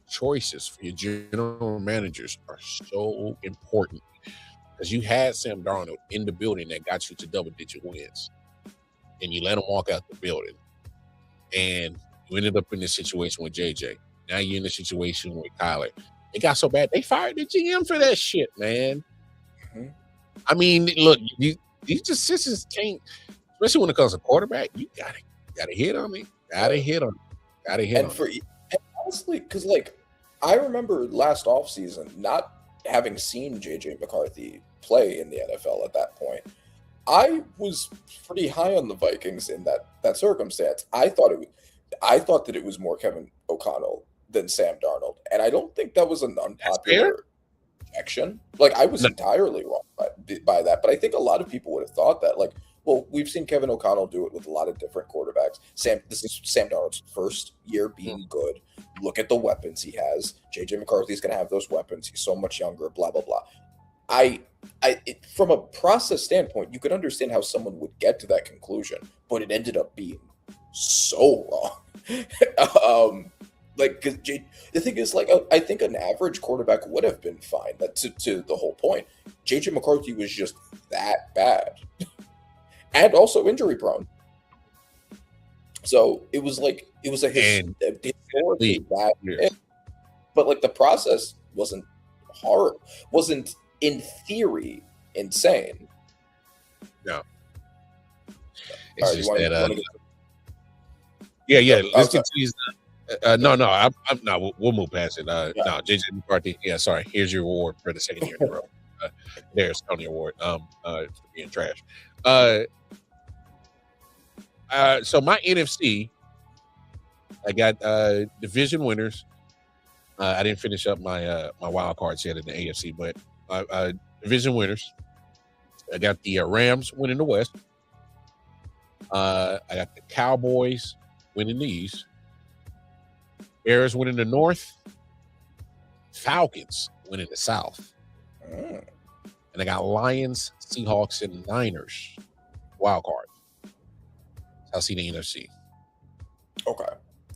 choices for your general managers are so important. Because you had Sam Darnold in the building that got you to double-digit wins, and you let him walk out the building, and you ended up in this situation with JJ. Now you're in the situation with Kyler. It got so bad they fired the GM for that shit, man. Mm-hmm. I mean, look, these decisions can't, especially when it comes to quarterback. You gotta hit on it. Gotta hit on it. And honestly, because like I remember last offseason not having seen JJ McCarthy play in the NFL at that point, I was pretty high on the Vikings in that circumstance. I thought that it was more Kevin O'Connell than Sam Darnold, and I don't think that was an unpopular projection. Like I was entirely wrong by that, but I think a lot of people would have thought that. Like, well, we've seen Kevin O'Connell do it with a lot of different quarterbacks. This is Sam Darnold's first year being good. Look at the weapons he has. JJ McCarthy's going to have those weapons. He's so much younger, blah, blah, blah. From a process standpoint, you could understand how someone would get to that conclusion, but it ended up being so wrong. Because the thing is, like, I think an average quarterback would have been fine. To the whole point. JJ McCarthy was just that bad. And also injury prone. So it was a historically bad hit. But like the process wasn't hard, wasn't in theory insane. No. All right, yeah. Let's continue. No, we'll move past it. No, JJ McCarthy. Yeah, sorry. Here's your award for the second year in a row. There's Tony Award. For being trash. So my NFC, I got division winners. I didn't finish up my my wild cards yet in the AFC, but division winners. I got the Rams winning the West. I got the Cowboys winning the East. Bears winning the North. Falcons winning the South. And I got Lions, Seahawks, and Niners wild card. I'll see the NFC. Okay.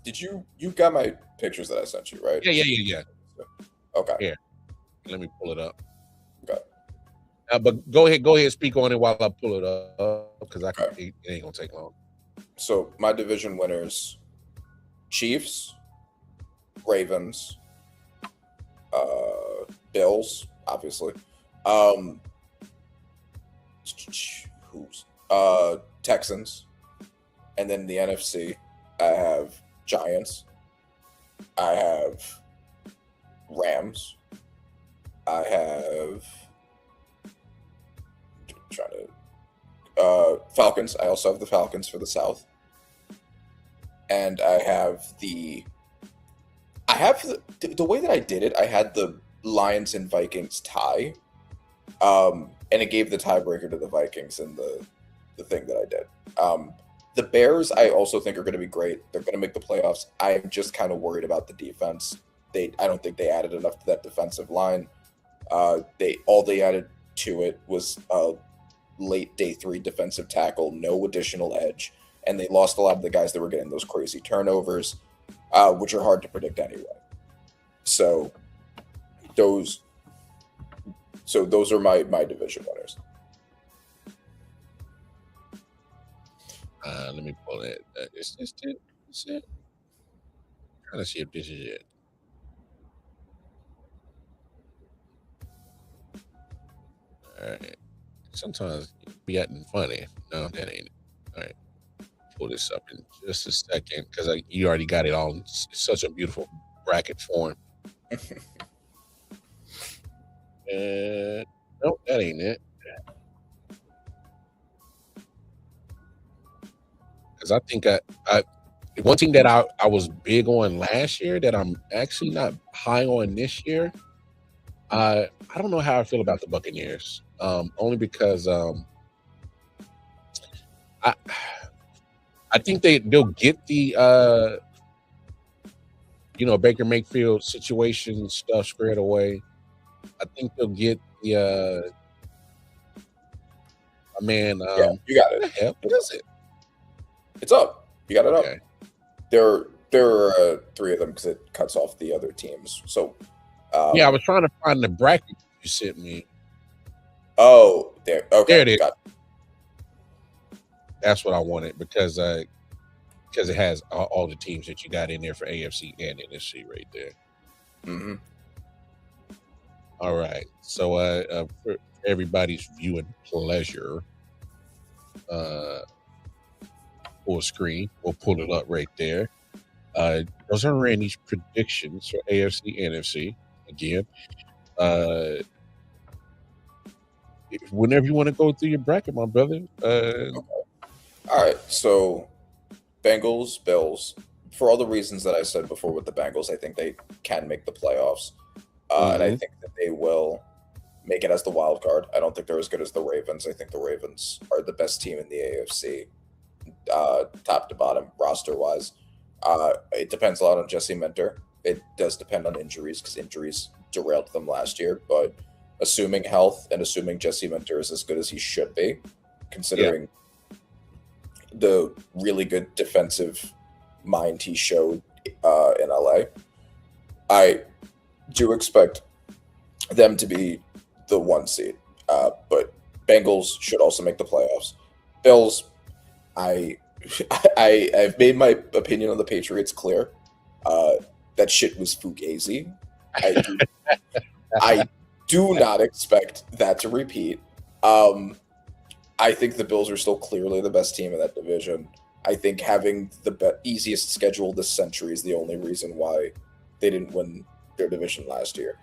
Did you got my pictures that I sent you, right? Yeah. Okay. Here. Let me pull it up. Okay. But go ahead, speak on it while I pull it up because it ain't gonna take long. So my division winners: Chiefs, Ravens, Bills, obviously. Texans. And then the NFC, I have Giants. I have Rams. I have Falcons. I also have the Falcons for the South. And I have the way that I did it, I had the Lions and Vikings tie. And it gave the tiebreaker to the Vikings in the thing that I did. The Bears, I also think are going to be great. They're going to make the playoffs. I'm just kind of worried about the defense. I don't think they added enough to that defensive line. All they added to it was a late day 3 defensive tackle, no additional edge, and they lost a lot of the guys that were getting those crazy turnovers, which are hard to predict anyway. So those are my division winners. Let me pull it. Is this it? Is it? I'm trying to see if this is it. All right. Sometimes it be acting funny. No, that ain't it. All right. pull this up in just a second because you already got it all in such a beautiful bracket form. Nope, that ain't it. Because I think one thing that I was big on last year that I'm actually not high on this year. I don't know how I feel about the Buccaneers. Only because I think they'll get the Baker Mayfield situation stuff squared away. I think they'll get the man. Yeah, you got it. What the hell? What is it? It's up. You got it up. Okay. There are 3 of them because it cuts off the other teams. So yeah, I was trying to find the bracket you sent me. Oh, there. Okay, there it is. Got it. That's what I wanted because it has all the teams that you got in there for AFC and NFC right there. Mm-hmm. All right. So for everybody's viewing pleasure, full screen, we'll pull it up right there. Those are Randy's predictions for AFC, NFC. Again, whenever you want to go through your bracket, my brother. Okay. All right. So Bengals, Bills. For all the reasons that I said before with the Bengals, I think they can make the playoffs. And I think that they will make it as the wild card. I don't think they're as good as the Ravens. I think the Ravens are the best team in the AFC, top to bottom, roster-wise. It depends a lot on Jesse Minter. It does depend on injuries because injuries derailed them last year. But assuming health and assuming Jesse Minter is as good as he should be, considering the really good defensive mind he showed in LA, I do expect them to be the 1 seed. But Bengals should also make the playoffs. Bills, I've made my opinion on the Patriots clear. That shit was fugazi. I do not expect that to repeat. I think the Bills are still clearly the best team in that division. I think having the easiest schedule this century is the only reason why they didn't win their division last year.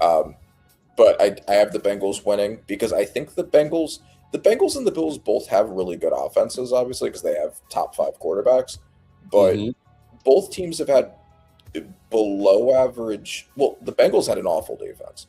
But I have the Bengals winning because I think the Bengals and the Bills both have really good offenses, obviously, because they have top 5 quarterbacks. But both teams have had below average. Well, the Bengals had an awful defense.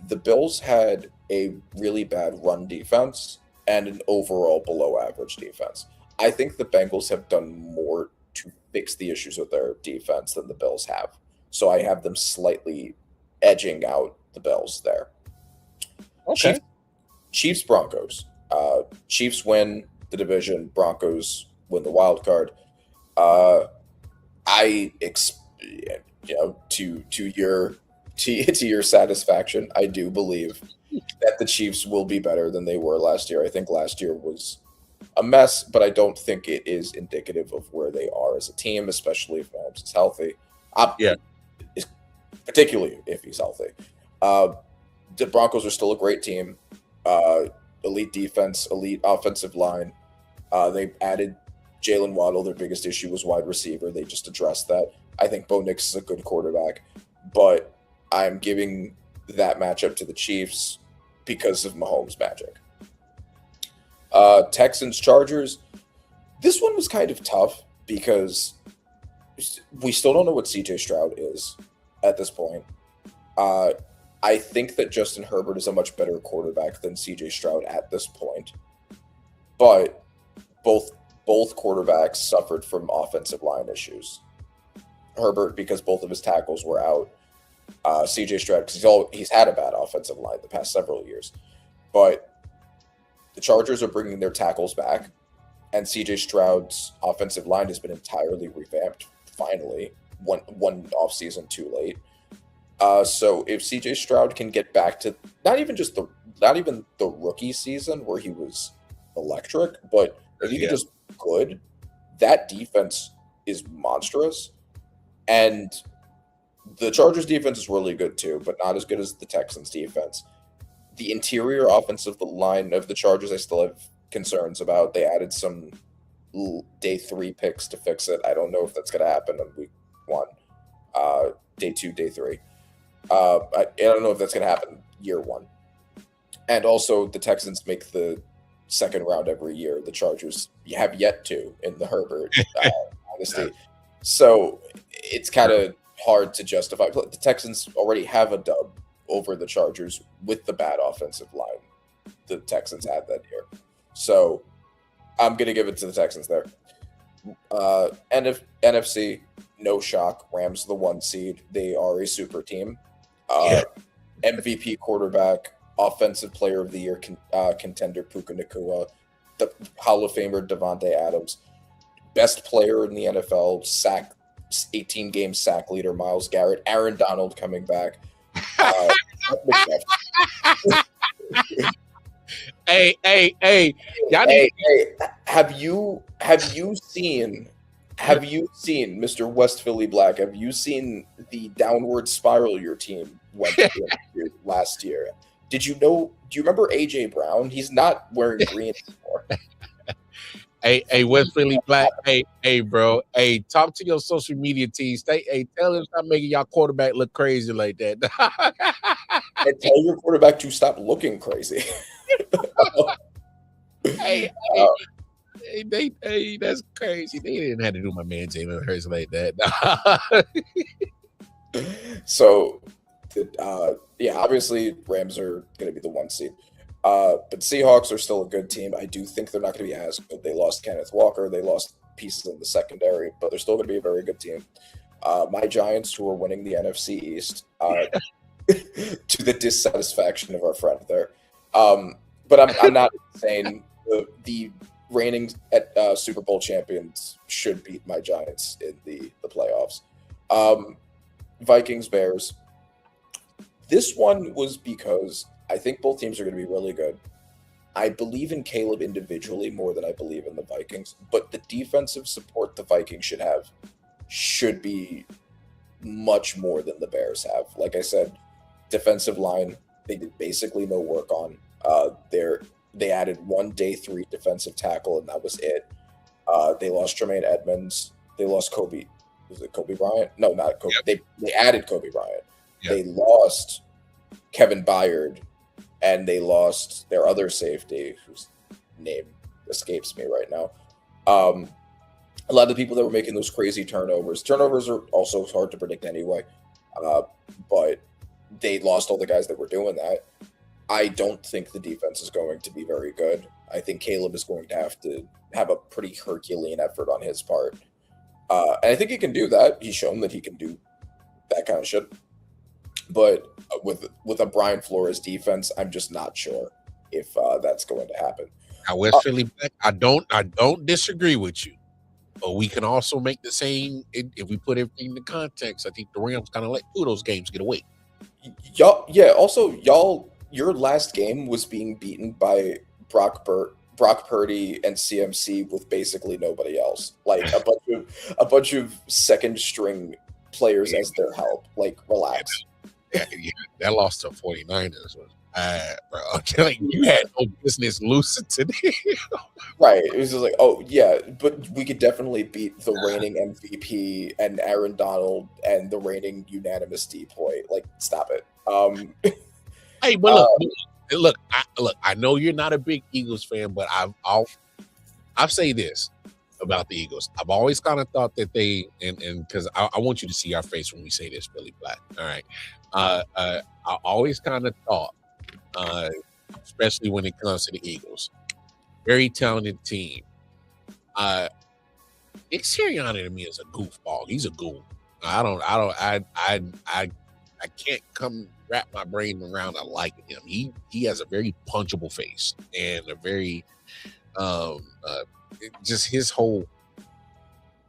The Bills had a really bad run defense and an overall below average defense. I think the Bengals have done more to fix the issues with their defense than the Bills have. So I have them slightly edging out the Bills there. Okay. Chiefs Broncos. Chiefs win the division. Broncos win the wild card. To your satisfaction, I do believe that the Chiefs will be better than they were last year. I think last year was a mess, but I don't think it is indicative of where they are as a team, especially if Mahomes is healthy. Particularly if he's healthy. The Broncos are still a great team. Elite defense, elite offensive line. They added Jalen Waddle. Their biggest issue was wide receiver. They just addressed that. I think Bo Nix is a good quarterback, but I'm giving that matchup to the Chiefs because of Mahomes' magic. Texans, Chargers. This one was kind of tough because we still don't know what CJ Stroud is at this point. I think that Justin Herbert is a much better quarterback than CJ Stroud at this point. But both quarterbacks suffered from offensive line issues. Herbert because both of his tackles were out. CJ Stroud because he's had a bad offensive line the past several years. But the Chargers are bringing their tackles back, and CJ Stroud's offensive line has been entirely revamped. Finally, one offseason too late. So if CJ Stroud can get back to not even the rookie season where he was electric, but if he just good, that defense is monstrous. And the Chargers defense is really good too, but not as good as the Texans defense. The interior offensive line of the Chargers, I still have concerns about. They added some day 3 picks to fix it. I don't know if that's going to happen in week 1, day 2, day 3. I don't know if that's going to happen year 1. And also, the Texans make the second round every year. The Chargers have yet to in the Herbert dynasty. So it's kind of hard to justify. The Texans already have a dub over the Chargers with the bad offensive line the Texans had that year. So I'm going to give it to the Texans there. NFC, no shock. Rams the 1 seed. They are a super team. MVP quarterback, offensive player of the year contender Puka Nacua, the Hall of Famer Devontae Adams, best player in the NFL, 18-game sack leader Myles Garrett, Aaron Donald coming back. Hey, have you seen Mr. West Philly Black? Have you seen the downward spiral your team went through last year? Do you remember AJ Brown? He's not wearing green anymore. Hey, West Philly Black. Hey, bro. Hey, talk to your social media team. Tell them stop making y'all quarterback look crazy like that. And tell your quarterback to stop looking crazy. Hey, that's crazy. They didn't have to do my man Jalen Hurts like that. So, obviously Rams are going to be the 1 seed. But Seahawks are still a good team. I do think they're not going to be as good. They lost Kenneth Walker. They lost pieces in the secondary, but they're still going to be a very good team. My Giants, who are winning the NFC East, to the dissatisfaction of our friend there. But I'm not saying the reigning Super Bowl champions should beat my Giants in the playoffs. Vikings, Bears. This one was because I think both teams are going to be really good. I believe in Caleb individually more than I believe in the Vikings, but the defensive support the Vikings should be much more than the Bears have. Like I said, defensive line, they did basically no work on. They added 1 day 3 defensive tackle, and that was it. They lost Tremaine Edmonds. They lost Kobe. Was it Kobe Bryant? No, not Kobe. Yep. They added Kobe Bryant. Yep. They lost Kevin Byard, and they lost their other safety, whose name escapes me right now. A lot of the people that were making those crazy turnovers. Turnovers are also hard to predict anyway, but they lost all the guys that were doing that. I don't think the defense is going to be very good. I think Caleb is going to have a pretty Herculean effort on his part. And I think he can do that. He's shown that he can do that kind of shit. But with a Brian Flores defense, I'm just not sure if that's going to happen. Now, West Philly Black, I don't disagree with you. But we can also make the same if we put everything into context. I think the Rams kind of let 2 of those games get away. Your last game was being beaten by Brock Purdy and CMC with basically nobody else. Like a bunch of second string players as their help. Like, relax. Yeah, that lost to 49ers. Bro, like, you had no business losing today. Right. It was just like, oh yeah, but we could definitely beat the reigning MVP and Aaron Donald and the reigning unanimous D-Boy. Like, stop it. Hey, but look. I know you're not a big Eagles fan, but I'll say this about the Eagles. I've always kind of thought that they and because I want you to see our face when we say this, Billy Black. All right. I always kind of thought, especially when it comes to the Eagles, very talented team. Nick Sirianni to me is a goofball. He's a goon. I can't wrap my brain around liking him. He has a very punchable face and a very just his whole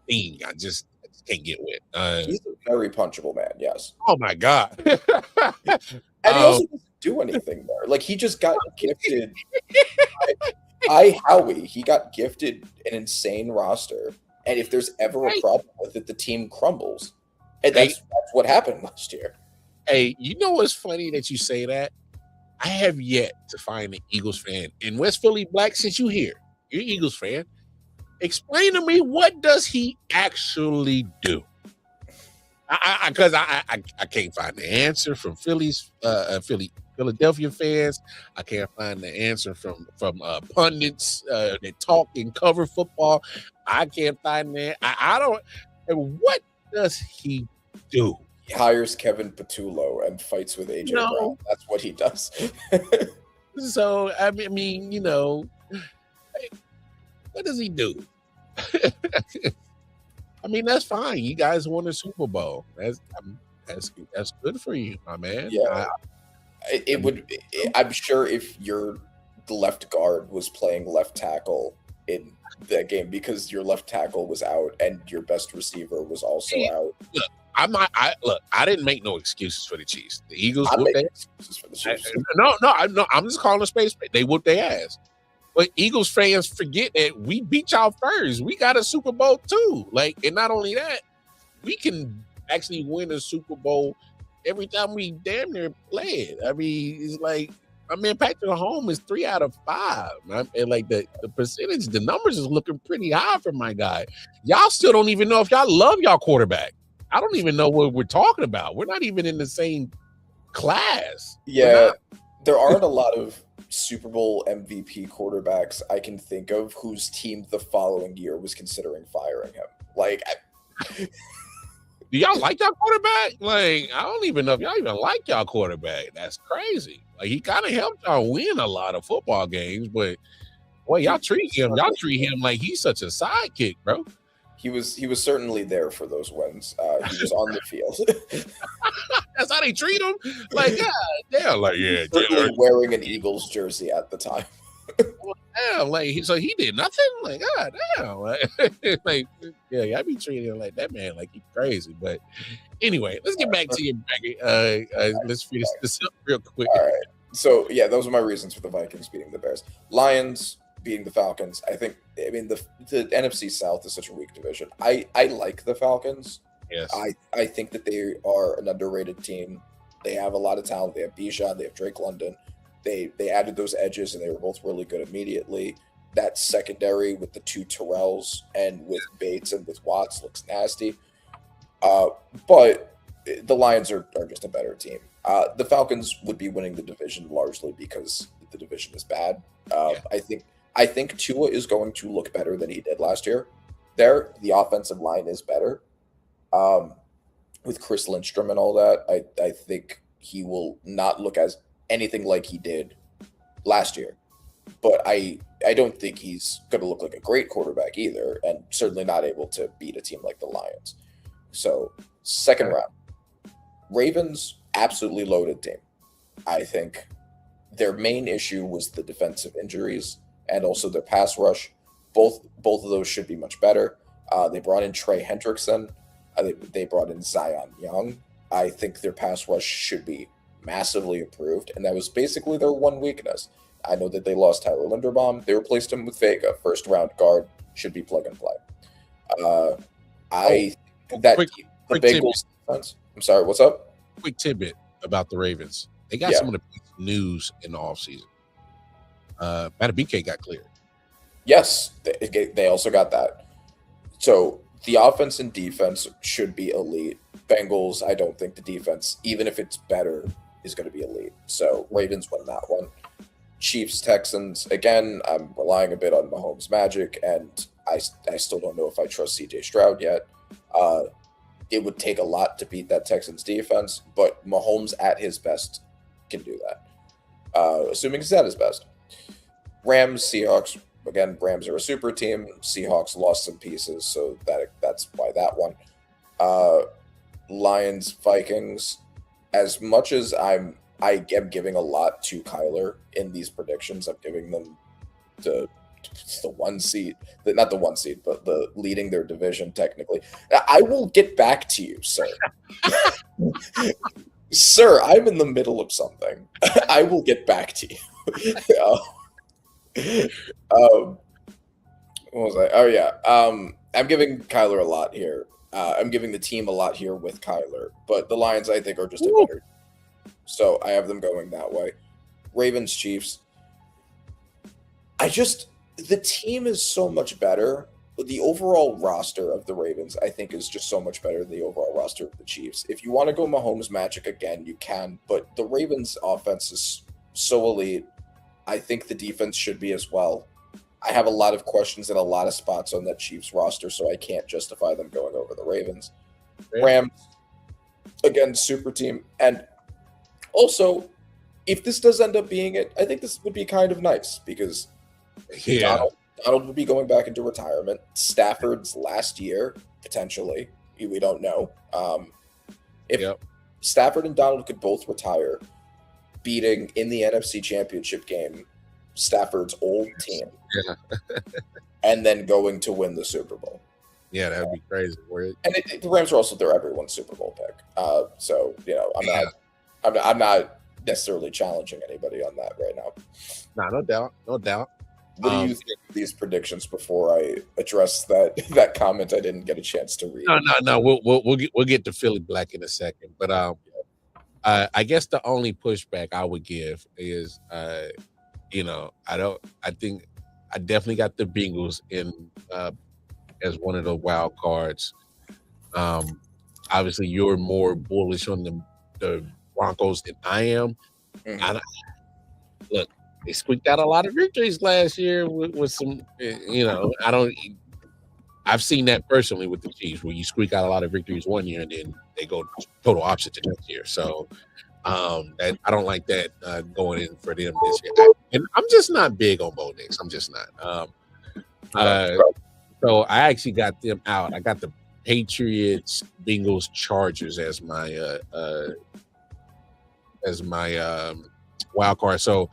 thing. I just can't get with. He's a very punchable man. Yes. Oh my god. And he also doesn't do anything there. Like, he just got gifted. Howie. He got gifted an insane roster, and if there's ever a problem with it, the team crumbles. And that's what happened last year. Hey, you know what's funny that you say that? I have yet to find an Eagles fan in West Philly Black since you're here. You're an Eagles fan. Explain to me, what does he actually do? Because I can't find the answer from Philadelphia fans. I can't find the answer from pundits that talk and cover football. I can't find that. I don't. And what does he do? He hires Kevin Patullo and fights with AJ Brown. That's what he does. So I mean, what does he do? I mean, that's fine. You guys won a Super Bowl. That's good for you, my man. Yeah, I'm sure if your left guard was playing left tackle in that game because your left tackle was out and your best receiver was also out. Look, I didn't make no excuses for the Chiefs. The Eagles whooped their excuses for the Chiefs. No, I'm just calling a space. They whooped their ass. But Eagles fans forget that we beat y'all first. We got a Super Bowl too. And not only that, we can actually win a Super Bowl every time we damn near play it. I mean, it's like, Patrick Mahomes is 3 out of 5. And the percentage, the numbers is looking pretty high for my guy. Y'all still don't even know if y'all love y'all quarterback. I don't even know what we're talking about. We're not even in the same class. Yeah, there aren't a lot of Super Bowl MVP quarterbacks I can think of whose team the following year was considering firing him. Do y'all like y'all quarterback? I don't even know if y'all even like y'all quarterback. That's crazy. He kind of helped y'all win a lot of football games, but boy, y'all treat him like he's such a sidekick, bro. He was certainly there for those wins. He was on the field. That's how they treat him. God damn, certainly wearing an Eagles jersey at the time. So he did nothing. God damn, I be treating him like that man, like he's crazy. But anyway, let's get back to your bracket. Let's finish this up real quick. All right. So those are my reasons for the Vikings beating the Bears. Lions beating the Falcons. The NFC South is such a weak division. I like the Falcons. Yes. I think that they are an underrated team. They have a lot of talent. They have Bijan. They have Drake London. They added those edges, and they were both really good immediately. That secondary with the 2 Terrells and with Bates and with Watts looks nasty. But the Lions are just a better team. The Falcons would be winning the division largely because the division is bad. I think Tua is going to look better than he did last year. The offensive line is better. With Chris Lindstrom and all that, I think he will not look as anything like he did last year. But I don't think he's going to look like a great quarterback either, and certainly not able to beat a team like the Lions. So, second round. Ravens, absolutely loaded team. I think their main issue was the defensive injuries and also their pass rush. Both of those should be much better. They brought in Trey Hendrickson. They brought in Zion Young. I think their pass rush should be massively improved, and that was basically their one weakness. I know that they lost Tyler Linderbaum. They replaced him with Vega. First round guard, should be plug and play. The Bengals defense. I'm sorry, what's up? Quick tidbit about the Ravens. They got some of the best news in the offseason. Matabike got cleared. Yes, they also got that. So the offense and defense should be elite. Bengals, I don't think the defense, even if it's better, is going to be elite. So Ravens win that one. Chiefs, Texans, again, I'm relying a bit on Mahomes' magic, and I still don't know if I trust CJ Stroud yet. It would take a lot to beat that Texans defense, but Mahomes at his best can do that, assuming he's at his best. Rams, Seahawks, again, Rams are a super team. Seahawks lost some pieces, so that's why that one. Lions, Vikings, as much as I am giving a lot to Kyler in these predictions, I'm giving them the 1 seed, not the 1 seed, but the leading their division technically. I will get back to you, sir. Sir, I'm in the middle of something. I will get back to you. What was I? Oh yeah. I'm giving Kyler a lot here. I'm giving the team a lot here with Kyler, but the Lions I think are just a better. So I have them going that way. Ravens, Chiefs. The team is so much better, the overall roster of the Ravens, I think, is just so much better than the overall roster of the Chiefs. If you want to go Mahomes magic again, you can, but the Ravens offense is so elite. I think the defense should be as well. I have a lot of questions and a lot of spots on that Chiefs roster, so I can't justify them going over the Ravens. Rams, again, super team. And also, if this does end up being it, I think this would be kind of nice because Donald would be going back into retirement. Stafford's last year, potentially. We don't know. If Stafford and Donald could both retire, beating in the NFC Championship game Stafford's old team, and then going to win the Super Bowl. Yeah, that'd be crazy. And the Rams are also their everyone's Super Bowl pick. So I'm not necessarily challenging anybody on that right now. No doubt. What do you think of these predictions before I address that comment I didn't get a chance to read? No. We'll get to Philly Black in a second, but I guess the only pushback I would give is I think I definitely got the Bengals in as one of the wild cards. Obviously, you're more bullish on the Broncos than I am. Mm-hmm. Look, they squeaked out a lot of victories last year with some, I've seen that personally with the Chiefs, where you squeak out a lot of victories one year and then they go total opposite to next year. So I don't like that going in for them this year. And I'm just not big on Bo Nix. I'm just not. So I actually got them out. I got the Patriots, Bengals, Chargers as my wild card. So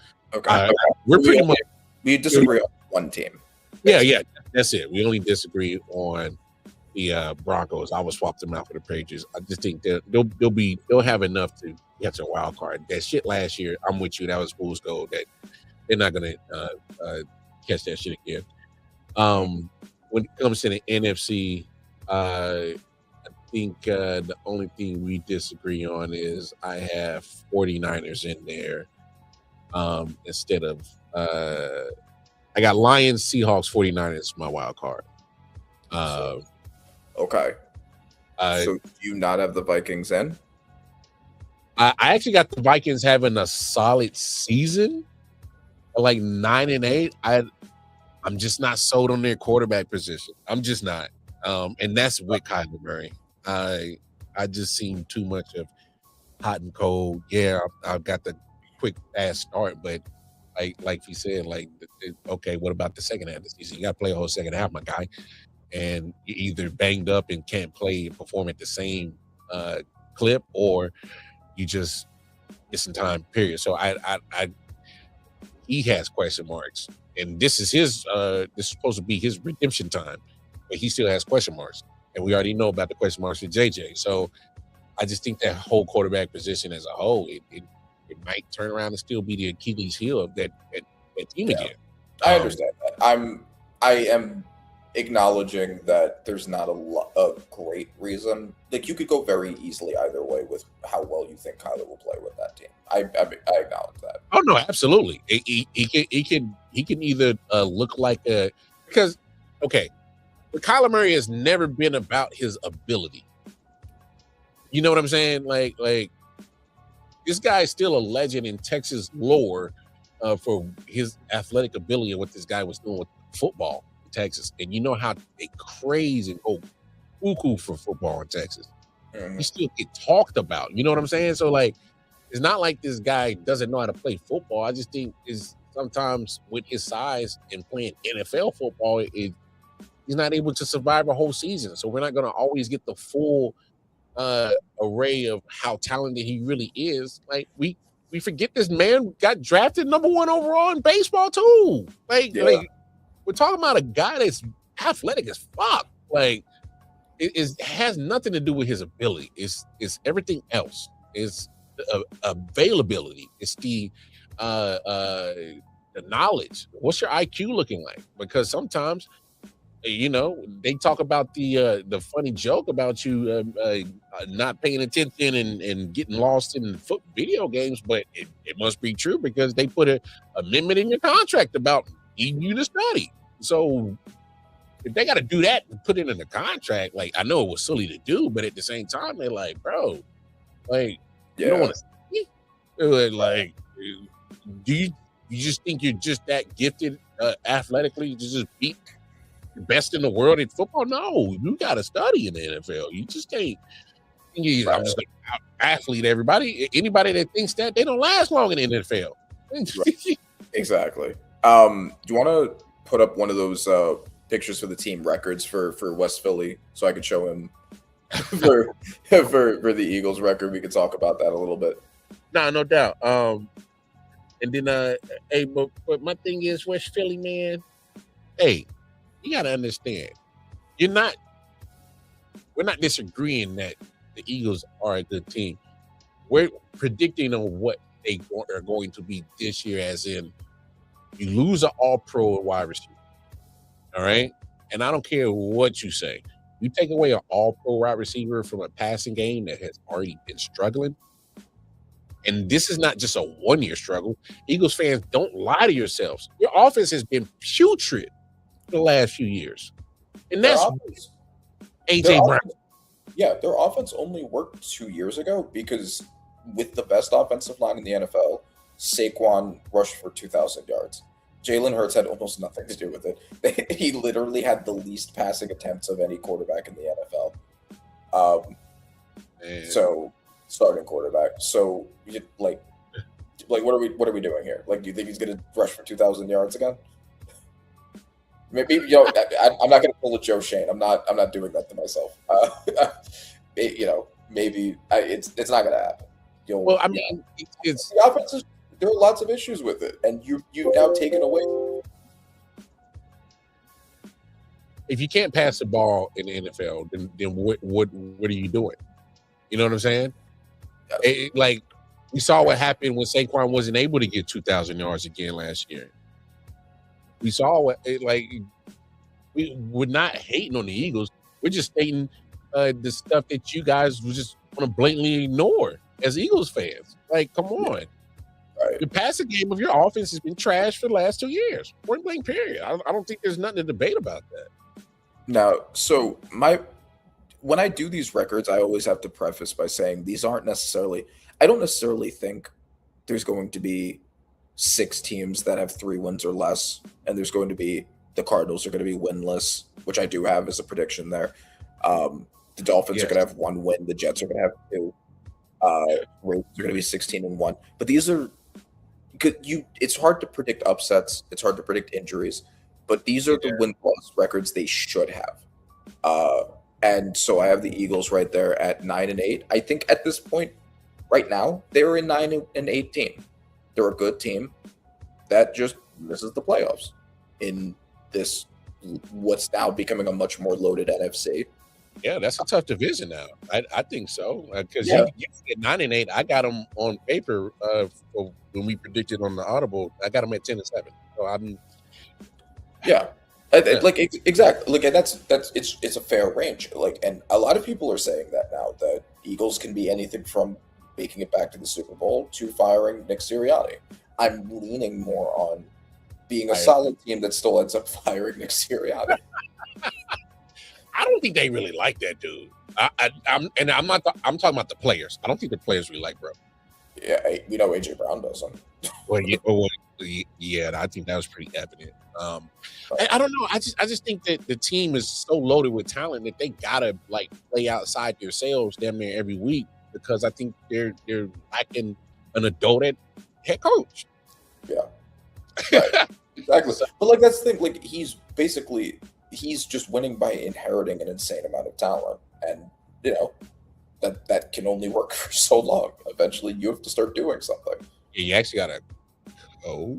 we're pretty much we disagree on one team. Yeah, that's it. We only disagree on the Broncos. I would swap them out for the Patriots. I just think they'll have enough to get a wild card. That shit last year, I'm with you. That was fool's gold. That they're not gonna catch that shit again. When it comes to the NFC, I think the only thing we disagree on is I have 49ers in there instead of I got Lions, Seahawks, 49ers, my wild card. Okay. So do you not have the Vikings in? I actually got the Vikings having a solid season, like 9-8. I'm just not sold on their quarterback position. I'm just not. And that's with Kyler Murray. I just seen too much of hot and cold. Yeah, I've got the quick fast start, but like he said, okay, what about the second half of the season? You got to play a whole second half, my guy. And you're either banged up and can't play and perform at the same clip, or you just get some time, period. So he has question marks. And this is this is supposed to be his redemption time, but he still has question marks. And we already know about the question marks for JJ. So I just think that whole quarterback position as a whole, it might turn around and still be the Achilles heel of that team again. I understand that. I am acknowledging that there's not a great reason. Like, you could go very easily either way with how well you think Kyler will play with that team. I acknowledge that. Oh no, absolutely. He can either look like because but Kyler Murray has never been about his ability. You know what I'm saying? Like this guy is still a legend in Texas lore for his athletic ability and what this guy was doing with football in Texas. And you know how they crazy and go cuckoo for football in Texas. Mm-hmm. He still get talked about. You know what I'm saying? So it's not like this guy doesn't know how to play football. I just think is sometimes with his size and playing NFL football, he's not able to survive a whole season. So we're not going to always get the full array of how talented he really is. Like we forget this man got drafted number 1 overall in baseball too. Like we're talking about a guy that's athletic as fuck. Like it has nothing to do with his ability. It's everything else. It's availability. It's the knowledge. What's your IQ looking like? Because sometimes, they talk about the funny joke about you not paying attention and getting lost in video games, but it must be true because they put an amendment in your contract about needing you to study. So if they got to do that and put it in the contract, like I know it was silly to do, but at the same time, they're like, bro, like you don't want to see it? Like, do you just think you're just that gifted athletically to just beat the best in the world in football? No, you got to study in the NFL. You just can't. I'm just like athlete. Everybody, anybody that thinks that, they don't last long in the NFL. Right. Exactly. Do you want to put up one of those pictures for the team records for West Philly so I could show him for the Eagles record? We could talk about that a little bit. No doubt. And then hey, but my thing is West Philly, man. Hey, you gotta understand. We're not disagreeing that the Eagles are a good team. We're predicting on what they are going to be this year, as in you lose an all-pro wide receiver. All right. And I don't care what you say. You take away an all-pro wide receiver from a passing game that has already been struggling. And this is not just a one-year struggle. Eagles fans, don't lie to yourselves. Your offense has been putrid for the last few years. And that's A.J. Brown. Yeah, their offense only worked 2 years ago because with the best offensive line in the NFL, Saquon rushed for 2,000 yards. Jalen Hurts had almost nothing to do with it. He literally had the least passing attempts of any quarterback in the NFL. So starting quarterback. So like what are we doing here? Like, do you think he's going to rush for 2,000 yards again? Maybe I'm not going to pull a Joe Shane. I'm not doing that to myself. Maybe it's not going to happen. Well, I mean, it's the offense is. There are lots of issues with it, and you've now taken away. If you can't pass the ball in the NFL, then what are you doing? You know what I'm saying? Like we saw what happened when Saquon wasn't able to get 2,000 yards again last year. We saw we're not hating on the Eagles. We're just stating the stuff that you guys just want to blatantly ignore as Eagles fans. Like, come on. Right. The passing game of your offense has been trashed for the last 2 years. Point blank, period. I don't think there's nothing to debate about that. Now, so when I do these records, I always have to preface by saying these aren't necessarily. I don't necessarily think there's going to be 6 teams that have 3 wins or less, and there's going to be the Cardinals are going to be winless, which I do have as a prediction there. The Dolphins are going to have 1 win. The Jets are going to have 2. Raiders are going to be 16-1. But these are. It's hard to predict upsets. It's hard to predict injuries, but these are the win-loss records they should have. And so I have the Eagles right there at 9-8. I think at this point, right now, they were in 9-18. They're a good team that just misses the playoffs in this what's now becoming a much more loaded NFC. Yeah, that's a tough division now. I think so because you get 9-8. I got them on paper for when we predicted on the Audible. I got them at 10-7. So I'm exactly like, and that's it's a fair range. Like, and a lot of people are saying that now that Eagles can be anything from making it back to the Super Bowl to firing Nick Sirianni. I'm leaning more on being a solid team that still ends up firing Nick Sirianni. I don't think they really like that dude. I'm talking about the players. I don't think the players really like bro. Yeah, we know AJ Brown doesn't. Yeah, I think that was pretty evident. I don't know. I just think that the team is so loaded with talent that they gotta like play outside themselves damn near every week because I think they're lacking an adult head coach. Yeah, right. Exactly. But like that's the thing. Like he's just winning by inheriting an insane amount of talent, and that can only work for so long. Eventually, you have to start doing something. Yeah, you actually gotta go.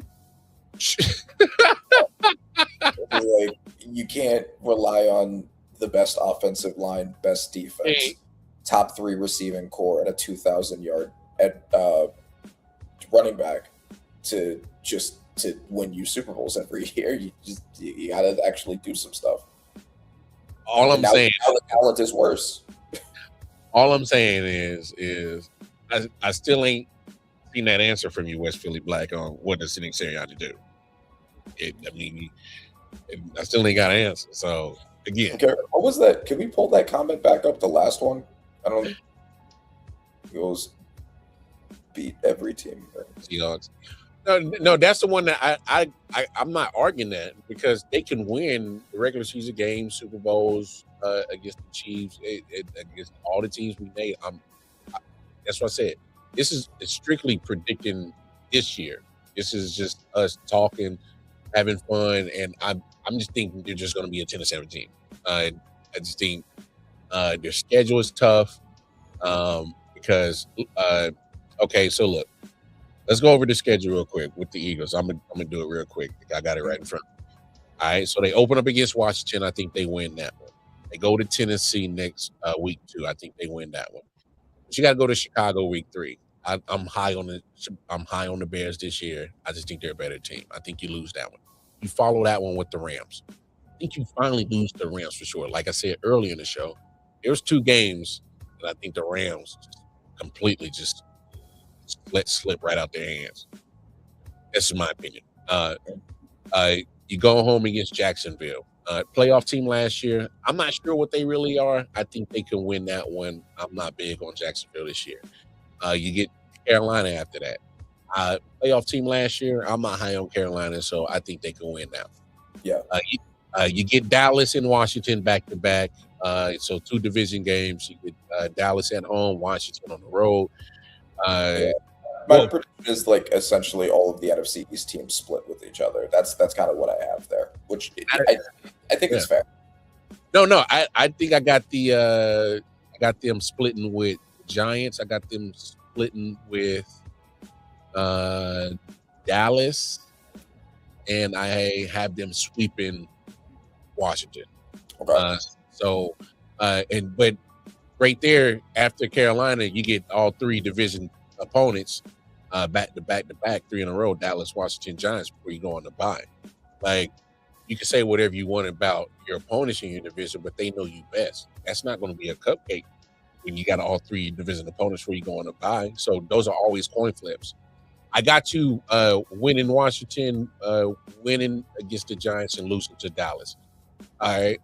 Like you can't rely on the best offensive line, best defense, top 3 receiving core, and a 2,000 yard running back to win you Super Bowls every year. You gotta actually do some stuff. All I'm saying, the talent is worse. All I'm saying is I still ain't seen that answer from you, West Philly Black, on what does Nick Sirianni do. And I still ain't got an answer. So again, Okay, what was that? Can we pull that comment back up? The last one. I don't. Eagles beat every team. Seahawks. No, that's the one that I'm not arguing that because they can win the regular season games, Super Bowls against the Chiefs, against all the teams we made. That's what I said. This is strictly predicting this year. This is just us talking, having fun, and I'm just thinking they're just going to be a 10-7 team. I just think their schedule is tough because okay, so look. Let's go over the schedule real quick with the Eagles. I'm gonna do it real quick. I got it right in front of me. All right, so they open up against Washington. I think they win that one. They go to Tennessee next week 2. I think they win that one. But you got to go to Chicago week 3. I'm high on the Bears this year. I just think they're a better team. I think you lose that one. You follow that one with the Rams. I think you finally lose the Rams for sure. Like I said earlier in the show, there was 2 games that I think the Rams completely just let slip right out their hands. That's my opinion. You go home against Jacksonville. Playoff team last year. I'm not sure what they really are. I think they can win that one. I'm not big on Jacksonville this year. You get Carolina after that. Playoff team last year. I'm not high on Carolina, so I think they can win now. Yeah. You get Dallas and Washington back to back. So 2 division games. You get Dallas at home, Washington on the road. My prediction is like essentially all of the NFC East teams split with each other. That's kind of what I have there, which I think is fair. No, I think I got them splitting with Giants. I got them splitting with Dallas, and I have them sweeping Washington. Okay. But right there after Carolina, you get all 3 division opponents back to back 3 in a row, Dallas, Washington, Giants, before you go on the bye. Like, you can say whatever you want about your opponents in your division, but they know you best. That's not going to be a cupcake when you got all 3 division opponents before you go on the bye. So those are always coin flips. I got you winning Washington, winning against the Giants, and losing to Dallas. All right.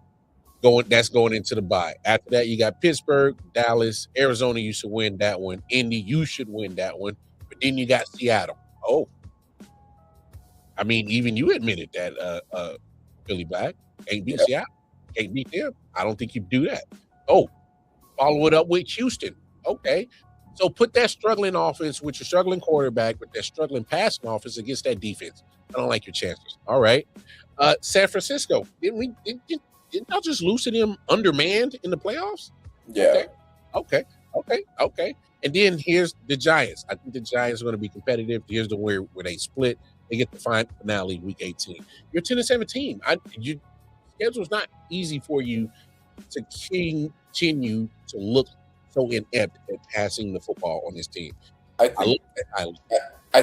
That's going into the bye. After that, you got Pittsburgh, Dallas, Arizona. You should win that one. Indy, you should win that one. But then you got Seattle. Oh, I mean, even you admitted that Philly back can't beat Seattle, can't beat them. I don't think you do that. Oh, follow it up with Houston. Okay, so put that struggling offense with your struggling quarterback, with that struggling passing offense against that defense. I don't like your chances. All right, San Francisco. Didn't y'all just lose to them undermanned in the playoffs? Yeah. Okay. And then here's the Giants. I think the Giants are going to be competitive. Here's the where they split. They get the finale week 18. You're a 10-7 team. Your schedule's not easy for you to continue to look so inept at passing the football on this team. I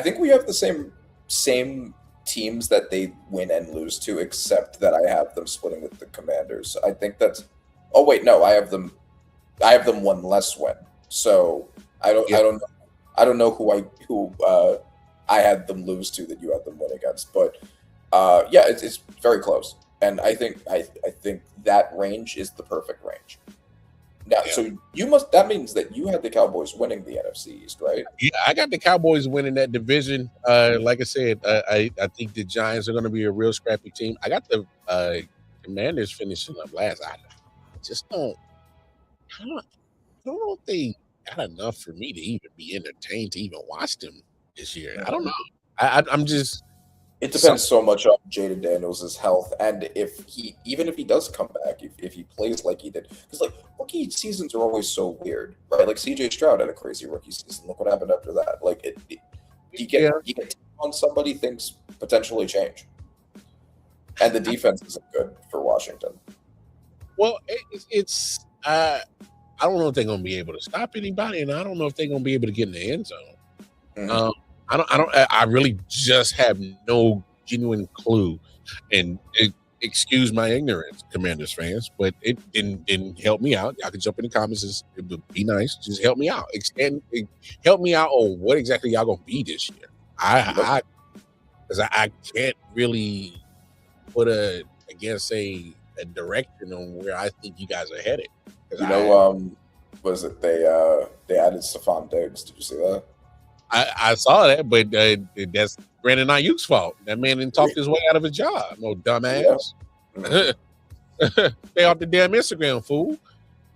think we have the same teams that they win and lose to, except that I have them splitting with the Commanders. I think that's. Oh wait, no, I have them one less win. So I don't know who I had them lose to that you had them win against, but yeah, it's very close, and I think that range is the perfect range. Now, so that means that you had the Cowboys winning the NFC East, right? Yeah, I got the Cowboys winning that division. Like I said, I think the Giants are going to be a real scrappy team. I got the Commanders finishing up last. I don't know if they got enough for me to even be entertained to even watch them this year. I don't know. I'm just. It depends so much on Jaden Daniels' health, and even if he does come back, if he plays like he did, because like rookie seasons are always so weird, right? Like CJ Stroud had a crazy rookie season. Look what happened after that. Like you get on somebody, things potentially change, and the defense isn't good for Washington. Well, it's I don't know if they're going to be able to stop anybody, and I don't know if they're going to be able to get in the end zone. Mm-hmm. I really just have no genuine clue, and excuse my ignorance, Commanders fans, but it didn't help me out. Y'all can jump in the comments. It would be nice. Just help me out. Help me out on what exactly y'all gonna be this year. I can't really put a against a direction on where I think you guys are headed. You know, was it they added Stephon Diggs? Did you see that? I saw that, but that's Brandon Ayuk's fault. That man didn't talk his way out of a job. No dumbass. Yeah. Stay off the damn Instagram, fool.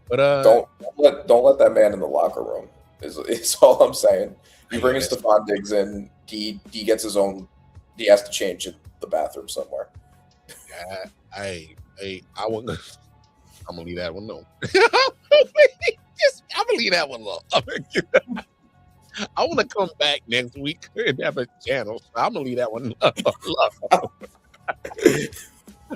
But don't let that man in the locker room. Is all I'm saying. You bring Stephon Diggs in, he gets his own. He has to change the bathroom somewhere. I wouldn't. I'm gonna leave that one alone. I'm gonna leave that one alone. I want to come back next week and have a channel. So I'm gonna leave that one alone.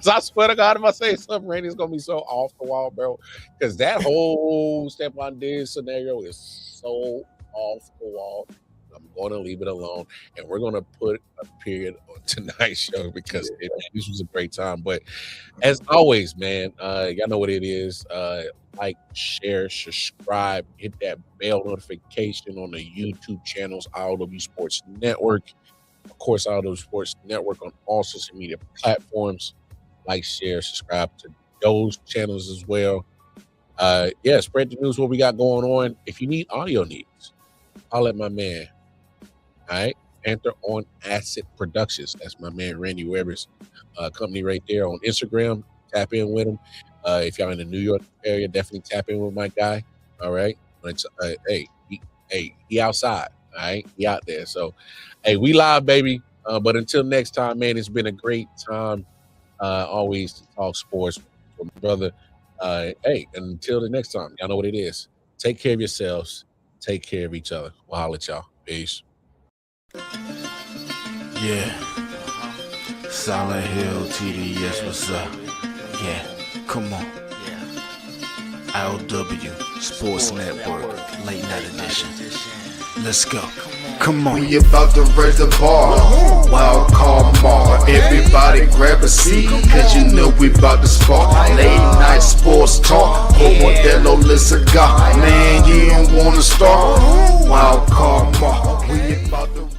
So I swear to God, if I say something, Randy's gonna be so off the wall, bro. Because that whole Stephon Diggs scenario is so off the wall. I'm going to leave it alone, and we're going to put a period on tonight's show because this was a great time. But as always, man, y'all know what it is. Like, share, subscribe, hit that bell notification on the YouTube channels, I.O.W Sports Network. Of course, I.O.W Sports Network on all social media platforms. Like, share, subscribe to those channels as well. Spread the news, what we got going on. If you need audio needs, I'll let my man. All right, enter on Asset Productions. That's my man Randy Weber's company right there on Instagram. Tap in with him. If y'all in the New York area, definitely tap in with my guy. All right, but he outside. All right, he out there. So, hey, we live, baby. But until next time, man, it's been a great time. Always to talk sports with my brother. Until the next time, y'all know what it is. Take care of yourselves. Take care of each other. We'll holler at y'all. Peace. Yeah. Silent Hill TDS, what's up? Yeah, come on. I.O.W Sports Network, late night edition. Let's go. Come on. We about to raise the bar. Wild card mark. Everybody grab a seat, cause you know we about to spark. Late night sports talk. Modelo cigar. Man, you don't wanna start. Wild card mark. We about to